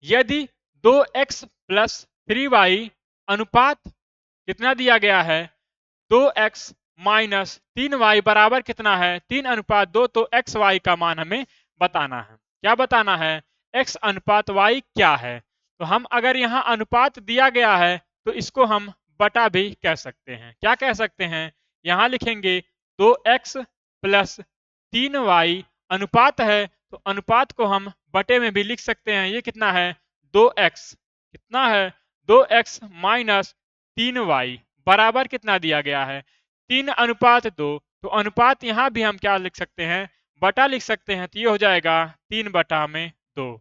यदि 2x प्लस 3y अनुपात कितना दिया गया है, 2x माइनस 3y बराबर कितना है 3:2, तो एक्स वाई का मान हमें बताना है। क्या बताना है, x अनुपात y क्या है। तो हम अगर यहाँ अनुपात दिया गया है तो इसको हम बटा भी कह सकते हैं। क्या कह सकते हैं, यहाँ लिखेंगे 2x प्लस 3y अनुपात है, तो अनुपात को हम बटे में भी लिख सकते हैं। ये कितना है 2x, कितना है 2x माइनस 3y बराबर कितना दिया गया है 3:2। तो अनुपात यहाँ भी हम क्या लिख सकते हैं, बटा लिख सकते हैं। तो ये हो जाएगा 3/2।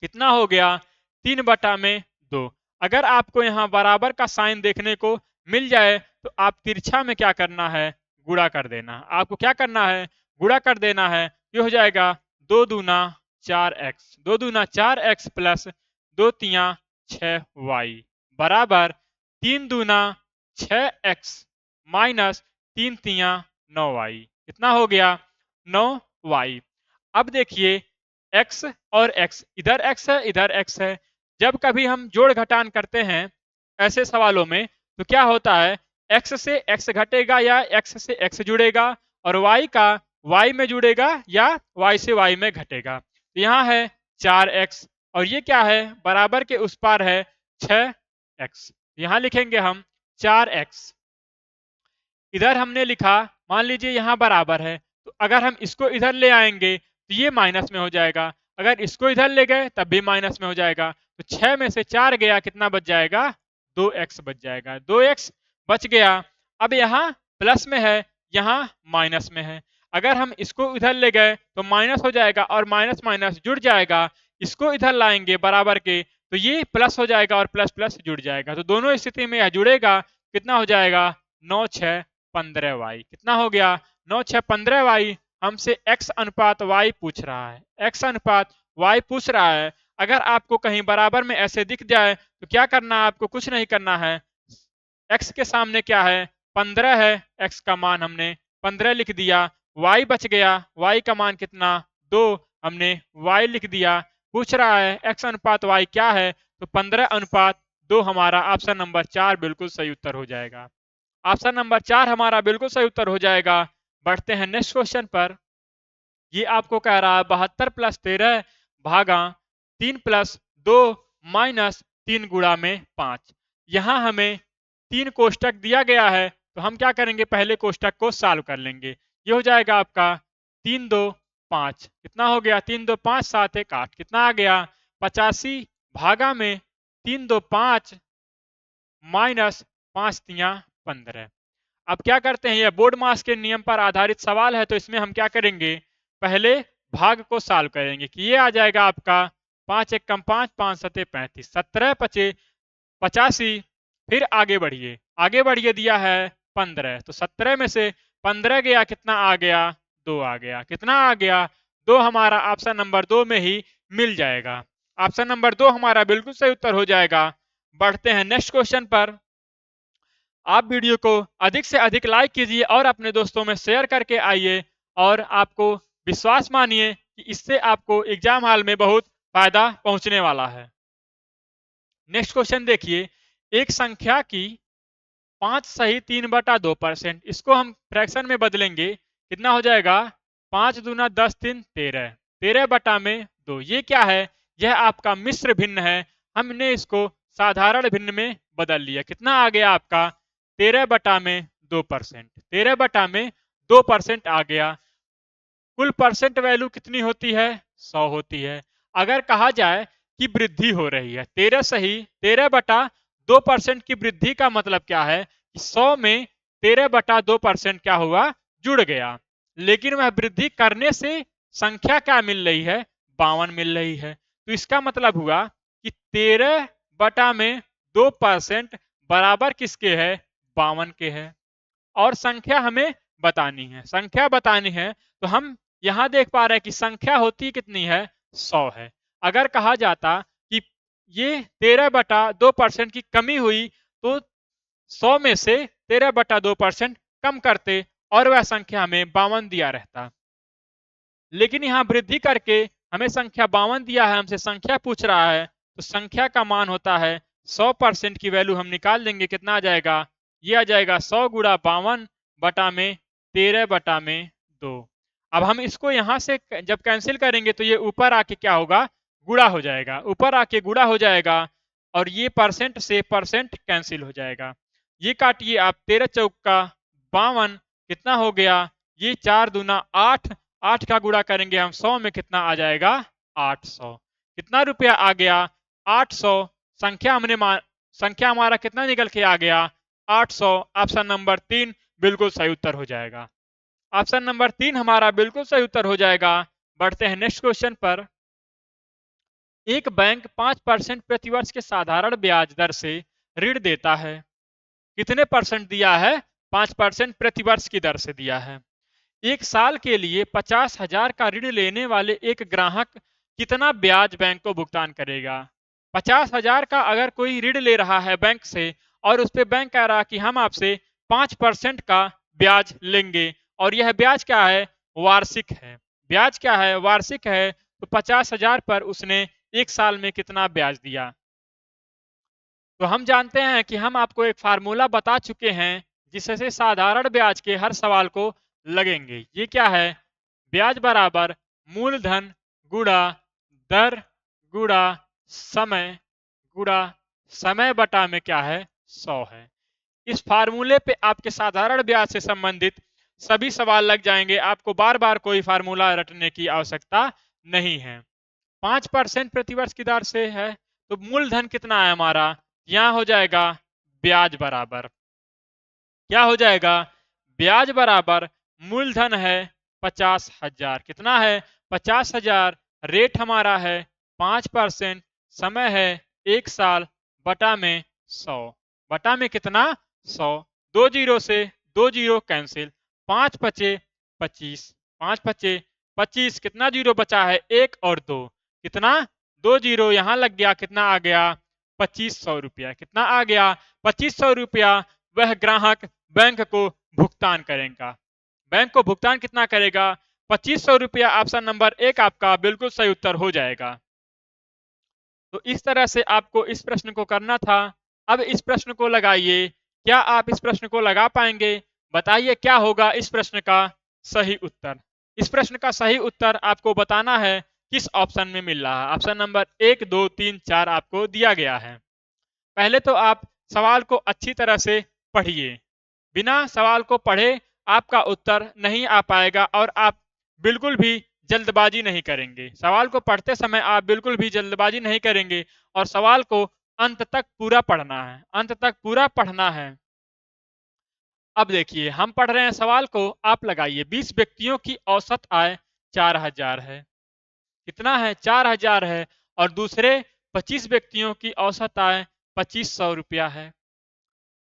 कितना हो गया 3/2। अगर आपको यहाँ बराबर का साइन देखने को मिल जाए तो आप तिरछा में क्या करना है, गुणा कर देना। आपको क्या करना है, गुणा कर देना है। ये हो जाएगा 2 दूना 4x, 2 दूना 4x प्लस 2 तिया 6y बराबर 3 दूना 6x माइनस 3 तिया 9y। कितना हो गया 9y। अब देखिए x और x, इधर x है इधर x है। जब कभी हम जोड़ घटान करते हैं ऐसे सवालों में तो क्या होता है, x से x घटेगा या x से x जुड़ेगा, और y का y में जुड़ेगा या y से y में घटेगा। तो यहाँ है 4x और ये क्या है, बराबर के उस पार है 6x। यहाँ लिखेंगे हम 4x। इधर हमने लिखा, मान लीजिए यहाँ बराबर है, तो अगर हम इसको इधर ले आएंगे तो ये माइनस में हो जाएगा, अगर इसको इधर ले गए तब भी माइनस में हो जाएगा। तो 6 में से 4 गया, कितना बच जाएगा 2x बच जाएगा, 2x बच गया। अब यहाँ प्लस में है यहाँ माइनस में है, अगर हम इसको इधर ले गए तो माइनस हो जाएगा और माइनस माइनस जुड़ जाएगा। इसको इधर लाएंगे बराबर के तो ये प्लस हो जाएगा और प्लस प्लस जुड़ जाएगा। तो दोनों स्थिति में यह जुड़ेगा, कितना हो जाएगा 9 6 15y। कितना हो गया 9 6 15y। हमसे x अनुपात y पूछ रहा है, x अनुपात y पूछ रहा है। अगर आपको कहीं बराबर में ऐसे दिख जाए तो क्या करना है, आपको कुछ नहीं करना है। x के सामने क्या है 15 है, x का मान हमने 15 लिख दिया, y बच गया, y का मान कितना 2, हमने y लिख दिया। पूछ रहा है x अनुपात y क्या है, तो 15:2 हमारा ऑप्शन नंबर 4 बिल्कुल सही उत्तर हो जाएगा। ऑप्शन नंबर 4 हमारा बिल्कुल सही उत्तर हो जाएगा। बढ़ते हैं नेक्स्ट क्वेश्चन पर। ये आपको कह रहा है 72 प्लस 13 भागा 3 प्लस 2 माइनस 3 गुणा में 5। यहाँ हमें 3 कोष्टक दिया गया है, तो हम क्या करेंगे, पहले कोष्टक को सॉल्व कर लेंगे। ये हो जाएगा आपका 3 2 5, कितना हो गया 3 2 5 7 1 8, कितना आ गया 85 भागा में 3 2 5 माइनस 5 तिया 15। अब क्या करते हैं, यह बोर्ड मास के नियम पर आधारित सवाल है, तो इसमें हम क्या करेंगे, पहले भाग को सॉल्व करेंगे कि ये आ जाएगा आपका 5 1 कम 5 5 7 35, 17 पचे 85। फिर आगे बढ़िए दिया है 15, तो 17 में से 15 गया, कितना आ गया 2 आ गया, कितना आ गया 2। हमारा ऑप्शन नंबर 2 में ही मिल जाएगा। ऑप्शन नंबर 2 हमारा बिल्कुल सही उत्तर हो जाएगा। बढ़ते हैं नेक्स्ट क्वेश्चन पर। आप वीडियो को अधिक से अधिक लाइक कीजिए और अपने दोस्तों में शेयर करके आइए, और आपको विश्वास मानिए कि इससे आपको एग्जाम हॉल में बहुत फायदा पहुंचने वाला है। नेक्स्ट क्वेश्चन देखिए, एक संख्या की 5 सही 3/2%, इसको हम फ्रैक्शन में बदलेंगे, कितना हो जाएगा 5 दूना 10 3 13, 13/2। ये क्या है, यह आपका मिश्र भिन्न है। हमने इसको साधारण भिन्न में बदल लिया, कितना आ गया आपका 13/2%, 13/2% आ गया। कुल परसेंट वैल्यू कितनी होती है? 100 होती है। अगर कहा जाए कि वृद्धि हो रही है 13% की वृद्धि का मतलब क्या है कि 100 में 13/2% क्या हुआ? जुड़ गया। लेकिन वह वृद्धि करने से संख्या क्या मिल रही है? 52 मिल रही है। तो इसका मतलब हुआ कि 13/2% बराबर किसके है? 52 के है। और संख्या हमें बतानी है। संख्या बतानी है तो हम यहां देख पा रहे हैं कि संख्या होती कितनी है? 100 है। अगर कहा जाता कि ये 13/2% की कमी हुई तो 100 में से 13/2% कम करते और वह संख्या हमें 52 दिया रहता। लेकिन यहाँ वृद्धि करके हमें संख्या 52 दिया है, हमसे संख्या पूछ रहा है, तो संख्या का मान होता है 100% की वैल्यू हम निकाल देंगे। कितना आ जाएगा? ये आ जाएगा 100 गुणा 52 बटा में 13/2। अब हम इसको यहां से जब कैंसिल करेंगे तो ये ऊपर आके क्या होगा? गुणा हो जाएगा। ऊपर आके गुणा हो जाएगा और ये परसेंट से परसेंट कैंसिल हो जाएगा। ये काटिए आप, 13 चौका 52 कितना हो गया? ये 4 दूना 8, 8 का गुणा करेंगे हम 100 में, कितना आ जाएगा? 800। कितना रुपया आ गया? 800। संख्या हमने संख्या हमारा कितना निकल के आ गया? 800। ऑप्शन नंबर 3 बिल्कुल सही उत्तर हो जाएगा। ऑप्शन नंबर 3 हमारा बिल्कुल सही उत्तर हो जाएगा। बढ़ते हैं नेक्स्ट क्वेश्चन पर। एक बैंक 5% प्रतिवर्ष के साधारण ब्याज दर से ऋण देता है। कितने परसेंट दिया है? 5% प्रतिवर्ष की दर से दिया है। एक साल के लिए 50,000 का ऋण लेने वाले एक ग्राहक कितना ब्याज बैंक को भुगतान करेगा? 50,000 का अगर कोई ऋण ले रहा है बैंक से और उस पर बैंक कह रहा है कि हम आपसे 5% का ब्याज लेंगे और यह ब्याज क्या है? वार्षिक है। ब्याज क्या है? वार्षिक है। तो 50,000 पर उसने एक साल में कितना ब्याज दिया? तो हम जानते हैं कि हम आपको एक फार्मूला बता चुके हैं जिससे साधारण ब्याज के हर सवाल को लगेंगे। ये क्या है? ब्याज बराबर मूलधन गुणा दर गुणा समय गुणा समय बटा में क्या है? 100 है। इस फार्मूले पे आपके साधारण ब्याज से संबंधित सभी सवाल लग जाएंगे। आपको बार बार कोई फार्मूला रटने की आवश्यकता नहीं है। 5% प्रतिवर्ष की दर से है तो मूलधन कितना है हमारा? यहां हो जाएगा ब्याज बराबर, क्या हो जाएगा? ब्याज बराबर मूलधन है 50,000। कितना है? 50,000। रेट हमारा है 5%। समय है 1 साल बटा में 100। बटा में कितना? 100। 2 जीरो से 2 जीरो कैंसिल। 5 पचे 25। 5 पचे 25। कितना जीरो बचा है? 1 और 2। कितना? 2 जीरो यहां लग गया। कितना आ गया? 2500 रुपया। कितना आ गया? 2500 रुपया वह ग्राहक बैंक को भुगतान करेगा। बैंक को भुगतान कितना करेगा? 2500 रुपया। ऑप्शन नंबर 1 आपका बिल्कुल सही उत्तर हो जाएगा। तो इस तरह से आपको इस प्रश्न को करना था। अब इस प्रश्न को लगाइए। क्या आप इस प्रश्न को लगा पाएंगे? बताइए क्या होगा इस प्रश्न का सही उत्तर। इस प्रश्न का सही उत्तर आपको बताना है किस ऑप्शन में मिल रहा है। ऑप्शन नंबर 1, 2, 3, 4 आपको दिया गया है। पहले तो आप सवाल को अच्छी तरह से पढ़िए। बिना सवाल को पढ़े आपका उत्तर नहीं आ पाएगा और आप बिल्कुल भी जल्दबाजी नहीं करेंगे। सवाल को पढ़ते समय आप बिल्कुल भी जल्दबाजी नहीं करेंगे और सवाल को अंत तक पूरा पढ़ना है। अंत तक पूरा पढ़ना है। अब देखिए हम पढ़ रहे हैं सवाल को, आप लगाइए। 20 व्यक्तियों की औसत आय 4,000 है। कितना है? 4,000 है। और दूसरे 25 व्यक्तियों की औसत आय 2500 रुपया है।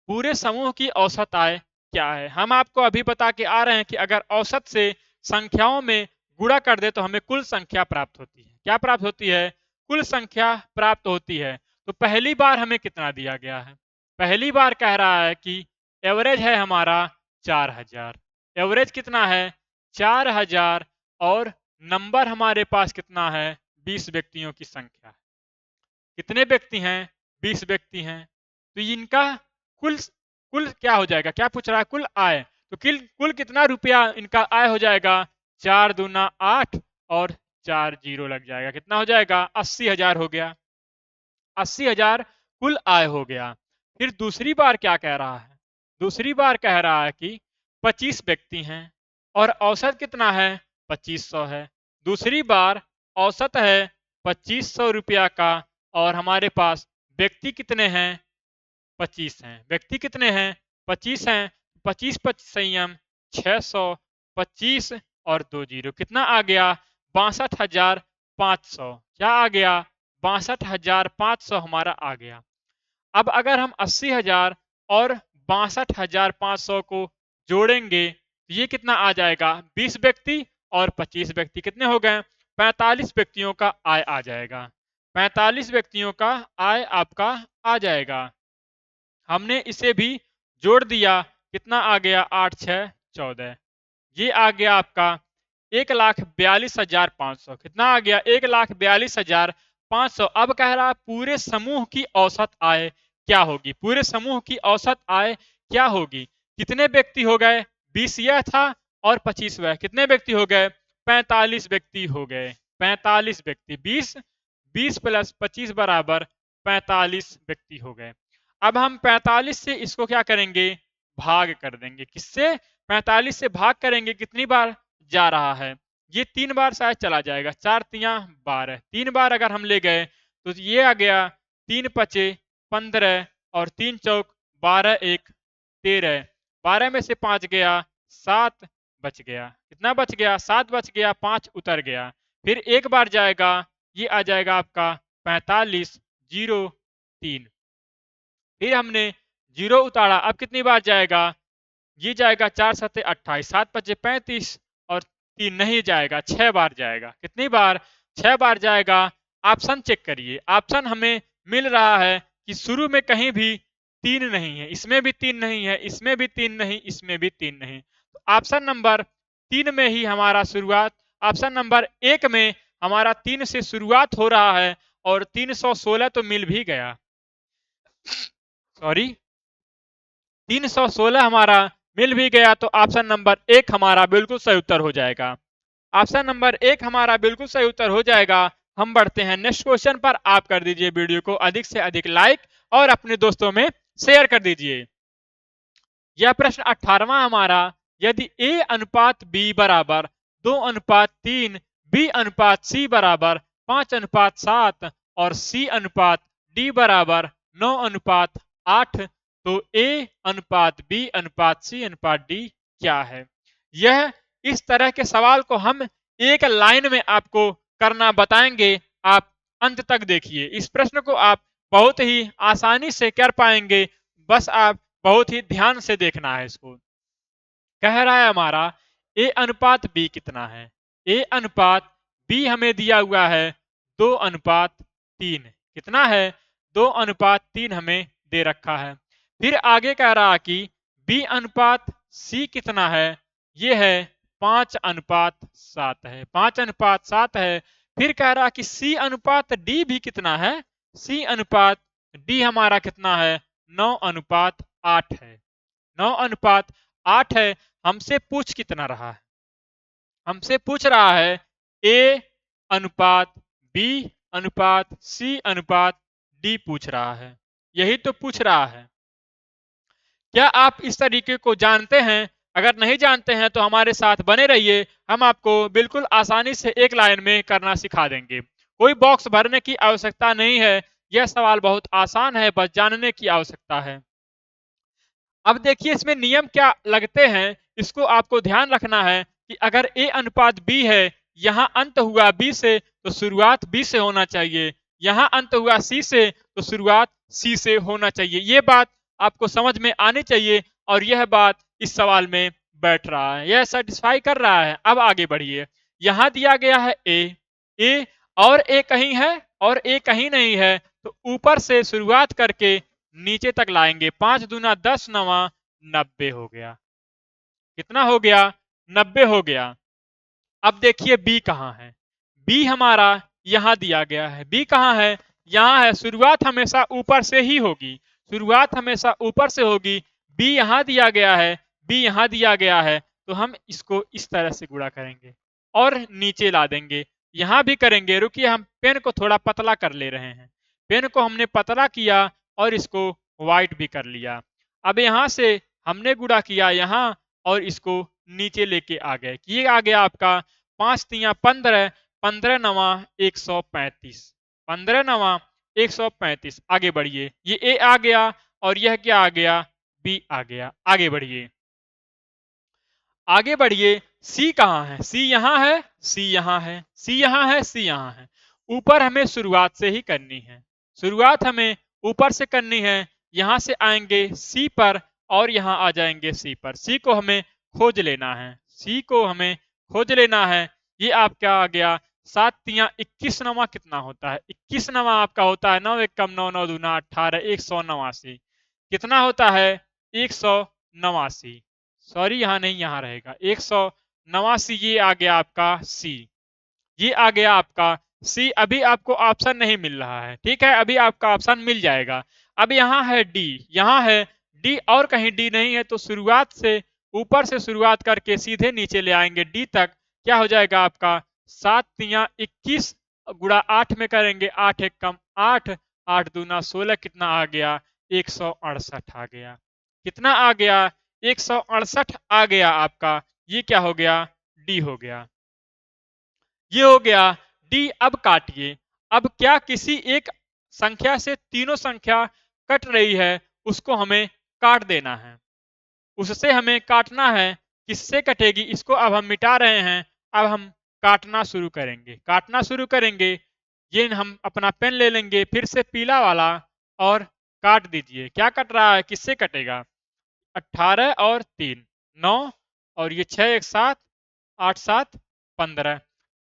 पूरे समूह की औसत आय क्या है? हम आपको अभी बता के आ रहे हैं कि अगर औसत से संख्याओं में गुणा कर दे तो हमें कुल संख्या प्राप्त होती है। क्या प्राप्त होती है? कुल संख्या प्राप्त होती है। तो पहली बार हमें कितना दिया गया है? पहली बार कह रहा है कि एवरेज है हमारा 4,000। एवरेज कितना है? 4,000। और नंबर हमारे पास कितना है? 20 व्यक्तियों की संख्या। कितने व्यक्ति हैं? 20 व्यक्ति हैं। तो इनका कुल कुल क्या हो जाएगा? क्या पूछ रहा है? कुल आय। तो कुल कितना रुपया इनका आय हो जाएगा? 4 दूना 8 और 4 जीरो लग जाएगा। कितना हो जाएगा? 80,000 हो गया। 80,000 कुल आय हो गया। फिर दूसरी बार क्या कह रहा है? दूसरी बार कह रहा है कि 25 व्यक्ति हैं और औसत कितना है, 2500 है। दूसरी बार औसत है 2500 रुपया का और हमारे पास व्यक्ति कितने हैं, 25 हैं। व्यक्ति कितने हैं, 25 हैं। 25 25 संयम 600, 25 और 2 जीरो कितना आ गया, 62,500। क्या आ गया, 62,500 हमारा आ गया। अब अगर हम 80,000 और 62,500 को जोड़ेंगे तो ये कितना आ जाएगा, 20 व्यक्ति और 25 व्यक्ति कितने हो गए, 45 व्यक्तियों का आय आ जाएगा। 45 व्यक्तियों का आय आपका आ जाएगा। हमने इसे भी जोड़ दिया, कितना आ गया, 8 6 14। ये आ गया आपका 1,42,500। कितना आ गया, 1,42,500। अब कह रहा है पूरे समूह की औसत आय क्या होगी, पूरे समूह की औसत आय क्या होगी। कितने व्यक्ति हो गए, 20 यह था और 25 वह, कितने व्यक्ति हो गए, 45 व्यक्ति हो गए। 45 व्यक्ति, 20 प्लस 25 बराबर 45 व्यक्ति हो गए। अब हम 45 से इसको क्या करेंगे, भाग कर देंगे। किससे, 45 से भाग करेंगे, कितनी बार जा रहा है, ये 3 बार शायद चला जाएगा। 4 तियां 12, 3 बार अगर हम ले गए तो ये आ गया 3 पचे 15 और 3 चौक 12 1 13। 12 में से 5 गया, 7 बच गया। कितना बच गया, 7 बच गया, 5 उतर गया। फिर एक बार जाएगा, ये आ जाएगा आपका 45 0 3। फिर हमने 0 उतारा, अब कितनी बार जाएगा, ये जाएगा 4 सत्ते 28, 7 पचे 35 और 3 नहीं जाएगा, 6 बार जाएगा। कितनी बार, 6 बार जाएगा। ऑप्शन चेक करिए, ऑप्शन हमें मिल रहा है कि शुरू में कहीं भी 3 नहीं है, इसमें भी 3 नहीं है, इसमें भी 3 नहीं, इसमें भी 3 नहीं। तो ऑप्शन नंबर 3 में ही हमारा शुरुआत, ऑप्शन नंबर 1 में हमारा 3 से शुरुआत हो रहा है और 316 तो मिल भी गया, सॉरी 316 हमारा मिल भी गया। तो ऑप्शन नंबर 1 हमारा बिल्कुल सही उत्तर हो जाएगा। ऑप्शन नंबर 1 हमारा बिल्कुल सही उत्तर हो जाएगा। हम बढ़ते हैं नेक्स्ट क्वेश्चन पर। आप कर दीजिए वीडियो को अधिक से अधिक लाइक और अपने दोस्तों में शेयर कर दीजिए। यह प्रश्न 18वां हमारा, यदि A अनुपात B बराबर 2 अनुपात 3, B अनुपात C बराबर 5 अनुपात 7 और C अनुपात D बराबर 9 अनुपात 8, तो A अनुपात B अनुपात C अनुपात D क्या है। यह इस तरह के सवाल को हम एक लाइन में आपको करना बताएंगे। आप अंत तक देखिए, इस प्रश्न को आप बहुत ही आसानी से कर पाएंगे, बस आप बहुत ही ध्यान से देखना है इसको। कह रहा है हमारा A अनुपात B कितना है, A अनुपात B हमें दिया हुआ है 2 अनुपात 3। कितना है, 2 अनुपात 3 हमें दे रखा है। फिर आगे कह रहा कि B अनुपात C कितना है, ये है 5 अनुपात 7 है, 5 अनुपात 7 है। फिर कह रहा कि C अनुपात D भी कितना है, C अनुपात D हमारा कितना है, 9 अनुपात 8 है, 9 अनुपात 8 है। हमसे पूछ कितना रहा है, हमसे पूछ रहा है A अनुपात B अनुपात C अनुपात D पूछ रहा है, यही तो पूछ रहा है। क्या आप इस तरीके को जानते हैं, अगर नहीं जानते हैं तो हमारे साथ बने रहिए, हम आपको बिल्कुल आसानी से एक लाइन में करना सिखा देंगे। कोई बॉक्स भरने की आवश्यकता नहीं है, यह सवाल बहुत आसान है, बस जानने की आवश्यकता है। अब देखिए इसमें नियम क्या लगते हैं, इसको आपको ध्यान रखना है कि अगर A अनुपात B है, यहाँ अंत हुआ B से तो शुरुआत B से होना चाहिए, यहाँ अंत हुआ C से तो शुरुआत C से होना चाहिए। ये बात आपको समझ में आनी चाहिए और यह बात इस सवाल में बैठ रहा है, यह सेटिस्फाई कर रहा है। अब आगे बढ़िए, यहाँ दिया गया है A और A कहीं है और A कहीं नहीं है, तो ऊपर से शुरुआत करके नीचे तक लाएंगे। 5 दूना 10 9 90 हो गया। कितना हो गया, 90 हो गया। अब देखिए B कहाँ है, B हमारा यहां दिया गया है। B कहाँ है, यहां है। शुरुआत हमेशा ऊपर से ही होगी, शुरुआत हमेशा ऊपर से होगी। B यहां दिया गया है, B यहां दिया गया है, तो हम इसको इस तरह से गुणा करेंगे और नीचे ला देंगे। यहां भी करेंगे, रुकिए हम पेन को थोड़ा पतला कर ले रहे हैं। पेन को हमने पतला किया और इसको व्हाइट भी कर लिया। अब यहां से हमने गुणा किया यहाँ और इसको नीचे लेके आ गए। ये आ गया आपका 5 तिया 15, 15 नवा 135, 15 नवा 135। आगे बढ़िए, ये ए आ गया और यह क्या आ गया, बी आ गया। आगे बढ़िए, आगे बढ़िए, सी कहाँ है, सी यहाँ है, सी यहाँ है, सी यहाँ है, सी यहाँ है। ऊपर हमें शुरुआत से ही करनी है, शुरुआत हमें ऊपर से करनी है। यहां से आएंगे सी पर और यहां आ जाएंगे सी पर। सी को हमें खोज लेना है, सी को हमें खोज लेना है। ये आपका आ गया 7 तिया 21 नवा कितना होता है, 21 नवा आपका होता है 9 एकम 9, 9 दूना 18, 189। कितना होता है, 189। सॉरी यहाँ नहीं, यहाँ रहेगा 189। ये आ गया आपका सी, ये आ गया आपका सी। अभी आपको ऑप्शन नहीं मिल रहा है, ठीक है, अभी आपका ऑप्शन मिल जाएगा। अब यहाँ है डी, यहाँ है डी और कहीं डी नहीं है, तो शुरुआत से ऊपर से शुरुआत करके सीधे नीचे ले आएंगे डी तक। क्या हो जाएगा आपका 7 तिया 21 गुणा 8 में करेंगे, 8 एक कम 8, 8 दूना 16, कितना आ गया 168 आ गया। कितना आ गया 168 आ गया आपका। ये क्या हो गया, डी हो गया। ये हो गया डी। अब काटिए, अब क्या किसी एक संख्या से तीनों संख्या कट रही है, उसको हमें काट देना है, उससे हमें काटना है। किससे कटेगी, इसको अब हम मिटा रहे हैं। अब हम काटना शुरू करेंगे, काटना शुरू करेंगे। ये हम अपना पेन ले लेंगे, फिर से पीला वाला, और काट दीजिए। क्या कट रहा है, किससे कटेगा, 18 और 3 9, और ये 6 एक 7, 8 7 15,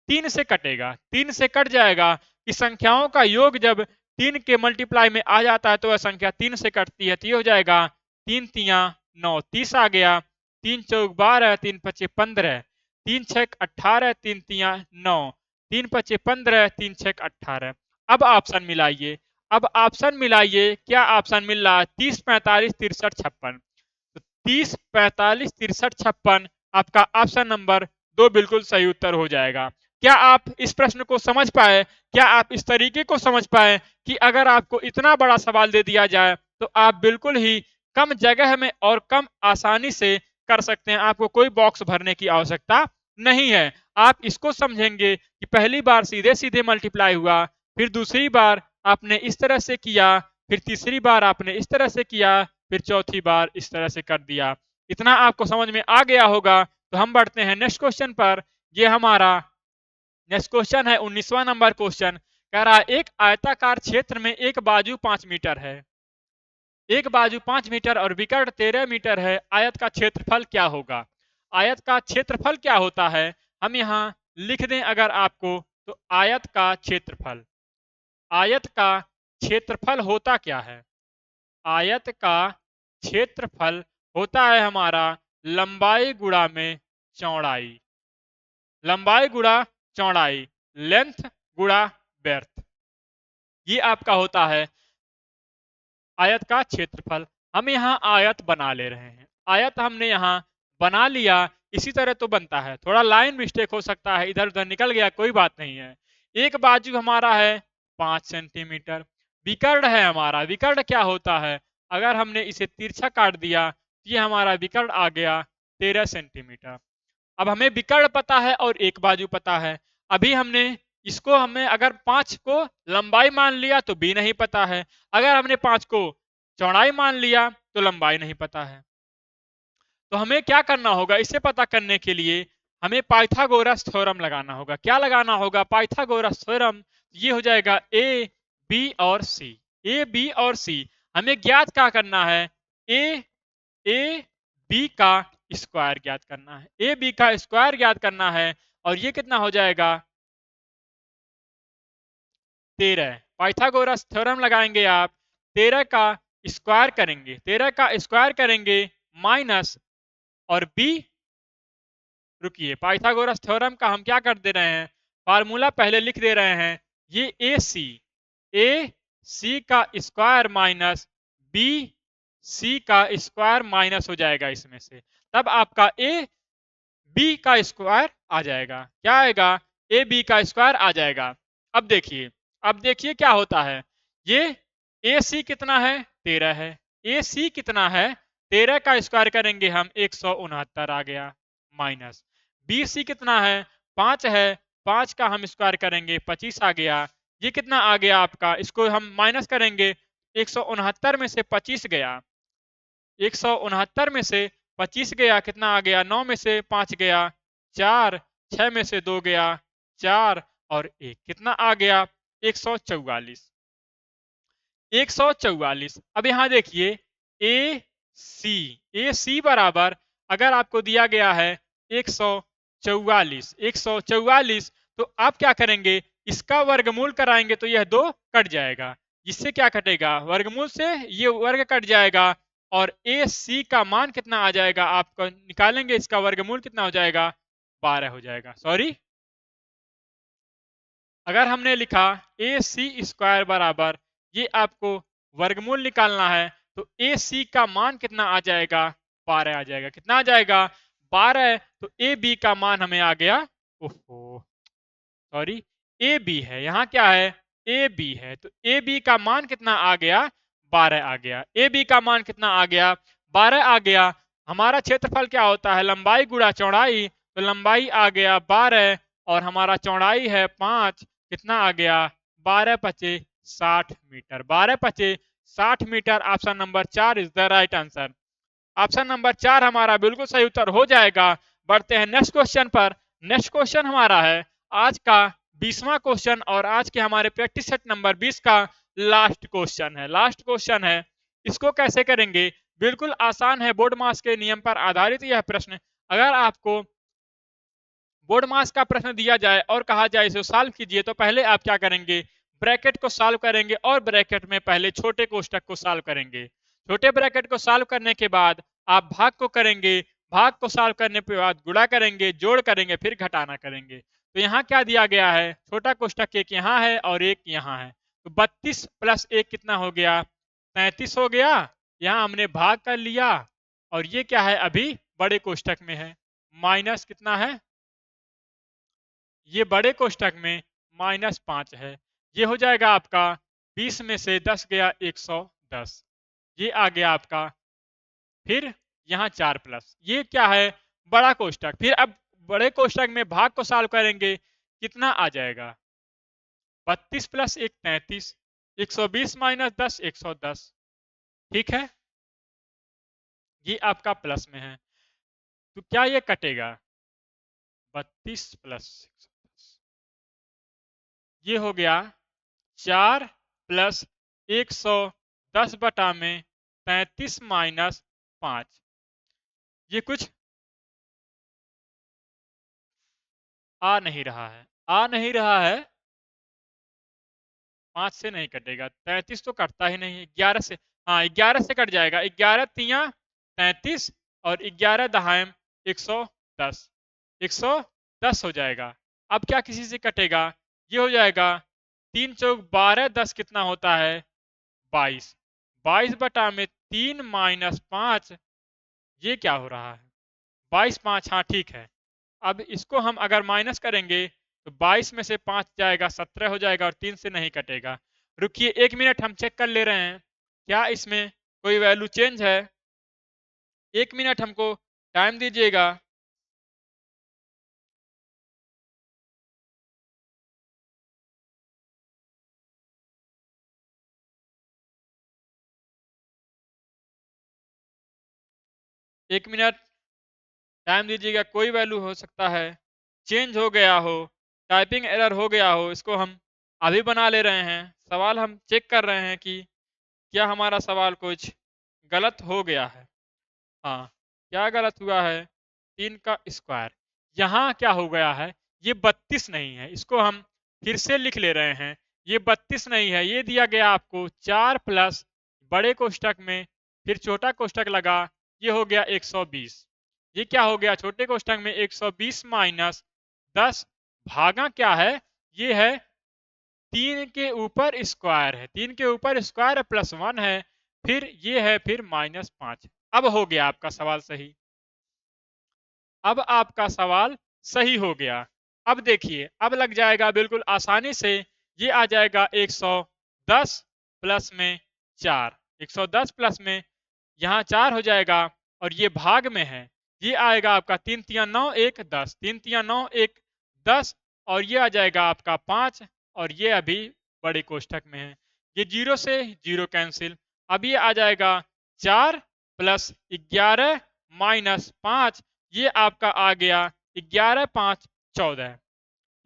3 से कटेगा, 3 से कट जाएगा। इस संख्याओं का योग जब 3 के मल्टीप्लाई में आ जाता है तो वह संख्या 3 से कटती है। तो ये हो जाएगा 3 तिया 9, 30 आ गया। 3 चौक 12, 3 पचे 15, 3 छक 18, 3 तिया 9, 3 पचे 15, 3 छक 18। अब ऑप्शन मिलाइए, अब ऑप्शन मिलाइए, क्या ऑप्शन मिल रहा है, 30 45 63 56। तो 30 45 63 56 आपका ऑप्शन नंबर 2 बिल्कुल सही उत्तर हो जाएगा। क्या आप इस प्रश्न को समझ पाए, क्या आप इस तरीके को समझ पाए कि अगर आपको इतना बड़ा सवाल दे दिया जाए तो आप बिल्कुल ही कम जगह में और कम आसानी से कर सकते हैं, आपको कोई बॉक्स भरने की आवश्यकता नहीं है। आप इसको समझेंगे कि पहली बार सीधे सीधे मल्टीप्लाई हुआ, फिर दूसरी बार आपने इस तरह से किया, फिर तीसरी बार आपने इस तरह से किया, फिर चौथी बार इस तरह से कर दिया। इतना आपको समझ में आ गया होगा। तो हम बढ़ते हैं नेक्स्ट क्वेश्चन पर। ये हमारा नेक्स्ट क्वेश्चन है 19वां नंबर क्वेश्चन। कह रहा है एक आयताकार क्षेत्र में एक बाजू 5 मीटर है, एक बाजू 5 मीटर और विकर्ण 13 मीटर है। आयत का क्षेत्रफल क्या होगा। आयत का क्षेत्रफल क्या होता है, हम यहाँ लिख दें अगर आपको, तो आयत का क्षेत्रफल, आयत का क्षेत्रफल होता क्या है, आयत का क्षेत्रफल होता है हमारा लंबाई गुणा में चौड़ाई, लंबाई गुणा चौड़ाई, लेंथ गुणा बेर्थ। ये आपका होता है आयत का क्षेत्रफल। हम यहाँ आयत बना ले रहे हैं, आयत हमने यहाँ बना लिया। इसी तरह तो बनता है, थोड़ा लाइन मिस्टेक हो सकता है, इधर उधर निकल गया, कोई बात नहीं है। एक बाजू हमारा है 5 सेंटीमीटर, विकर्ण है हमारा। विकर्ण क्या होता है, अगर हमने इसे तिरछा काट दिया तो ये हमारा विकर्ण आ गया 13 सेंटीमीटर। अब हमें विकर्ण पता है और एक बाजू पता है। अभी हमने इसको, हमें अगर 5 को लंबाई मान लिया तो बी नहीं पता है, अगर हमने 5 को चौड़ाई मान लिया तो लंबाई नहीं पता है। तो हमें क्या करना होगा, इसे पता करने के लिए हमें पाइथागोरस थ्योरम लगाना होगा। क्या लगाना होगा, पाइथागोरस थ्योरम। ये हो जाएगा ए बी और सी, ए बी और सी। हमें ज्ञात क्या करना है, ए बी का स्क्वायर ज्ञात करना है, ए बी का स्क्वायर ज्ञात करना है। और ये कितना हो जाएगा 13। पाइथागोरस थ्योरम लगाएंगे आप, 13 का स्क्वायर करेंगे, 13 का स्क्वायर करेंगे माइनस, और बी, रुकिए, पाइथागोरस थ्योरम का हम क्या कर दे रहे हैं, फार्मूला पहले लिख दे रहे हैं। ये ए सी का स्क्वायर माइनस बी सी का स्क्वायर माइनस हो जाएगा इसमें से, तब आपका ए बी का स्क्वायर आ जाएगा। क्या आएगा, ए बी का स्क्वायर आ जाएगा। अब देखिए, अब देखिए क्या होता है, ये ए सी कितना है 13 है, ए सी कितना है 13 का स्क्वायर करेंगे हम 169 आ गया, माइनस BC कितना है 5 है, 5 का हम स्क्वायर करेंगे 25 आ गया। ये कितना आ गया आपका, इसको हम माइनस करेंगे 169 में से 25 गया, 169 में से 25 गया, कितना आ गया 9 में से 5 गया 4, 6 में से 2 गया 4 और 1 कितना आ गया 144, 144। अब यहां देखिए ए सी बराबर, अगर आपको दिया गया है 144, 144, तो आप क्या करेंगे इसका वर्गमूल कराएंगे तो यह 2 कट जाएगा, जिससे क्या कटेगा वर्गमूल से ये वर्ग कट जाएगा और ए सी का मान कितना आ जाएगा, आपको निकालेंगे इसका वर्गमूल कितना हो जाएगा 12 हो जाएगा। सॉरी, अगर हमने लिखा ए सी स्क्वायर बराबर, ये आपको वर्गमूल निकालना है तो ए सी का मान कितना आ जाएगा 12 आ जाएगा, कितना आ जाएगा 12। तो ए बी का मान हमें आ गया, ओहो सॉरी, ए बी है, यहाँ क्या है ए बी है, तो ए बी का मान कितना आ गया 12 आ गया, ए बी का मान कितना आ गया 12 आ गया। हमारा क्षेत्रफल क्या होता है लंबाई गुणा चौड़ाई, तो लंबाई आ गया 12 और हमारा चौड़ाई है 5, कितना आ गया 12 पचे 60 मीटर, 12 पचे 60 meter. Option number 4 is the right answer. Option number 4 हमारा बिल्कुल सही उत्तर हो जाएगा। बढ़ते हैं नेक्स्ट क्वेश्चन पर। नेक्स्ट क्वेश्चन हमारा है आज का 20वां क्वेश्चन और आज के हमारे प्रैक्टिस सेट नंबर 20 का लास्ट क्वेश्चन है, लास्ट क्वेश्चन है। इसको कैसे करेंगे, बिल्कुल आसान है, बोर्ड मास के नियम पर आधारित यह प्रश्न। अगर आपको बोर्ड मास का प्रश्न दिया जाए और कहा जाए इसे सॉल्व कीजिए, तो पहले आप क्या करेंगे ब्रैकेट को सॉल्व करेंगे और ब्रैकेट में पहले छोटे कोष्टक को सॉल्व करेंगे। छोटे ब्रैकेट को सॉल्व करने के बाद आप भाग को करेंगे, भाग को सॉल्व करने के बाद गुणा करेंगे, जोड़ करेंगे, फिर घटाना करेंगे। तो यहाँ क्या दिया गया है, छोटा कोष्टक एक यहाँ है और एक यहाँ है, तो 32 प्लस 1 कितना हो गया 33 हो गया। यहाँ हमने भाग कर लिया और ये क्या है अभी बड़े कोष्टक में है, माइनस कितना है, ये बड़े कोष्टक में -5 है। ये हो जाएगा आपका 20 में से 10 गया 110, ये आ गया आपका। फिर यहाँ 4 प्लस, ये क्या है बड़ा कोष्टक। फिर अब बड़े कोष्टक में भाग को सॉल्व करेंगे, कितना आ जाएगा 32 प्लस 1 33, 120 माइनस 10 110, ठीक है, ये आपका प्लस में है। तो क्या ये कटेगा 32 प्लस 110, ये हो गया 4 प्लस 110 बटा में 33 माइनस 5, ये कुछ आ नहीं रहा है, आ नहीं रहा है, 5 से नहीं कटेगा, 33 तो कटता ही नहीं है, 11 से, हाँ 11 से कट जाएगा, 11 तिया 33 और 11 दहाएम 110, 110 हो जाएगा। अब क्या किसी से कटेगा, ये हो जाएगा 3 चौक 12 10 कितना होता है 22, 22 बटा में 3 माइनस 5, ये क्या हो रहा है 22 5, हाँ ठीक है। अब इसको हम अगर माइनस करेंगे तो 22 में से 5 जाएगा 17 हो जाएगा और 3 से नहीं कटेगा। रुकिए 1 मिनट हम चेक कर ले रहे हैं क्या इसमें कोई वैल्यू चेंज है, 1 मिनट हमको टाइम दीजिएगा। एक मिनट टाइम दीजिएगा, कोई वैल्यू हो सकता है चेंज हो गया हो, टाइपिंग एरर हो गया हो, इसको हम अभी बना ले रहे हैं। सवाल हम चेक कर रहे हैं कि क्या हमारा सवाल कुछ गलत हो गया है। हाँ, क्या गलत हुआ है 3 का स्क्वायर, यहाँ क्या हो गया है ये 32 नहीं है, इसको हम फिर से लिख ले रहे हैं। ये 32 नहीं है, ये दिया गया आपको 4 प्लस बड़े कोष्टक में फिर छोटा कोष्टक लगा, ये हो गया 120। ये क्या हो गया छोटे कोष्टक में 120 माइनस 10 भागा क्या है, ये है 3 के ऊपर स्क्वायर है, 3 के ऊपर स्क्वायर प्लस 1 है, फिर ये है फिर -5। अब हो गया आपका सवाल सही, अब आपका सवाल सही हो गया। अब देखिए अब लग जाएगा बिल्कुल आसानी से, ये आ जाएगा 110 प्लस में 4, 110 प्लस में यहाँ 4 हो जाएगा और ये भाग में है, ये आएगा आपका 3 तिया 9 1 10, 3 तिया 9 1 10 और ये आ जाएगा आपका 5 और ये अभी बड़े कोष्ठक में है। ये 0 से 0 कैंसिल। अब ये आ जाएगा 4 प्लस 11 माइनस 5, ये आपका आ गया 11 5 14,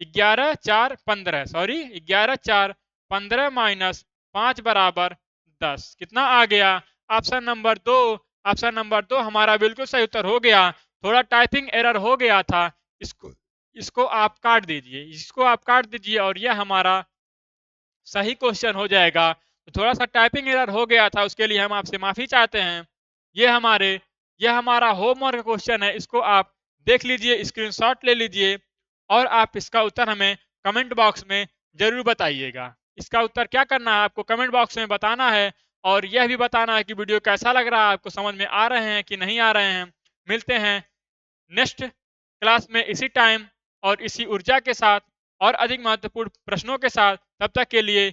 11 4 15, सॉरी 11 4 15 माइनस 5 बराबर 10। कितना आ गया? Option number 2। ऑप्शन नंबर 2 हमारा बिल्कुल सही उत्तर हो गया। थोड़ा टाइपिंग एरर हो गया था, इसको इसको आप काट दीजिए, इसको आप काट दीजिए और यह हमारा सही क्वेश्चन हो जाएगा। तो थोड़ा सा टाइपिंग एरर हो गया था, उसके लिए हम आपसे माफी चाहते हैं। ये हमारा होमवर्क क्वेश्चन है, इसको आप देख लीजिए, स्क्रीनशॉट ले लीजिए और आप इसका उत्तर हमें कमेंट बॉक्स में जरूर बताइएगा। इसका उत्तर क्या करना है, आपको कमेंट बॉक्स में बताना है और यह भी बताना है कि वीडियो कैसा लग रहा है, आपको समझ में आ रहे हैं कि नहीं आ रहे हैं। मिलते हैं नेक्स्ट क्लास में इसी टाइम और इसी ऊर्जा के साथ और अधिक महत्वपूर्ण प्रश्नों के साथ। तब तक के लिए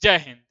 जय हिंद।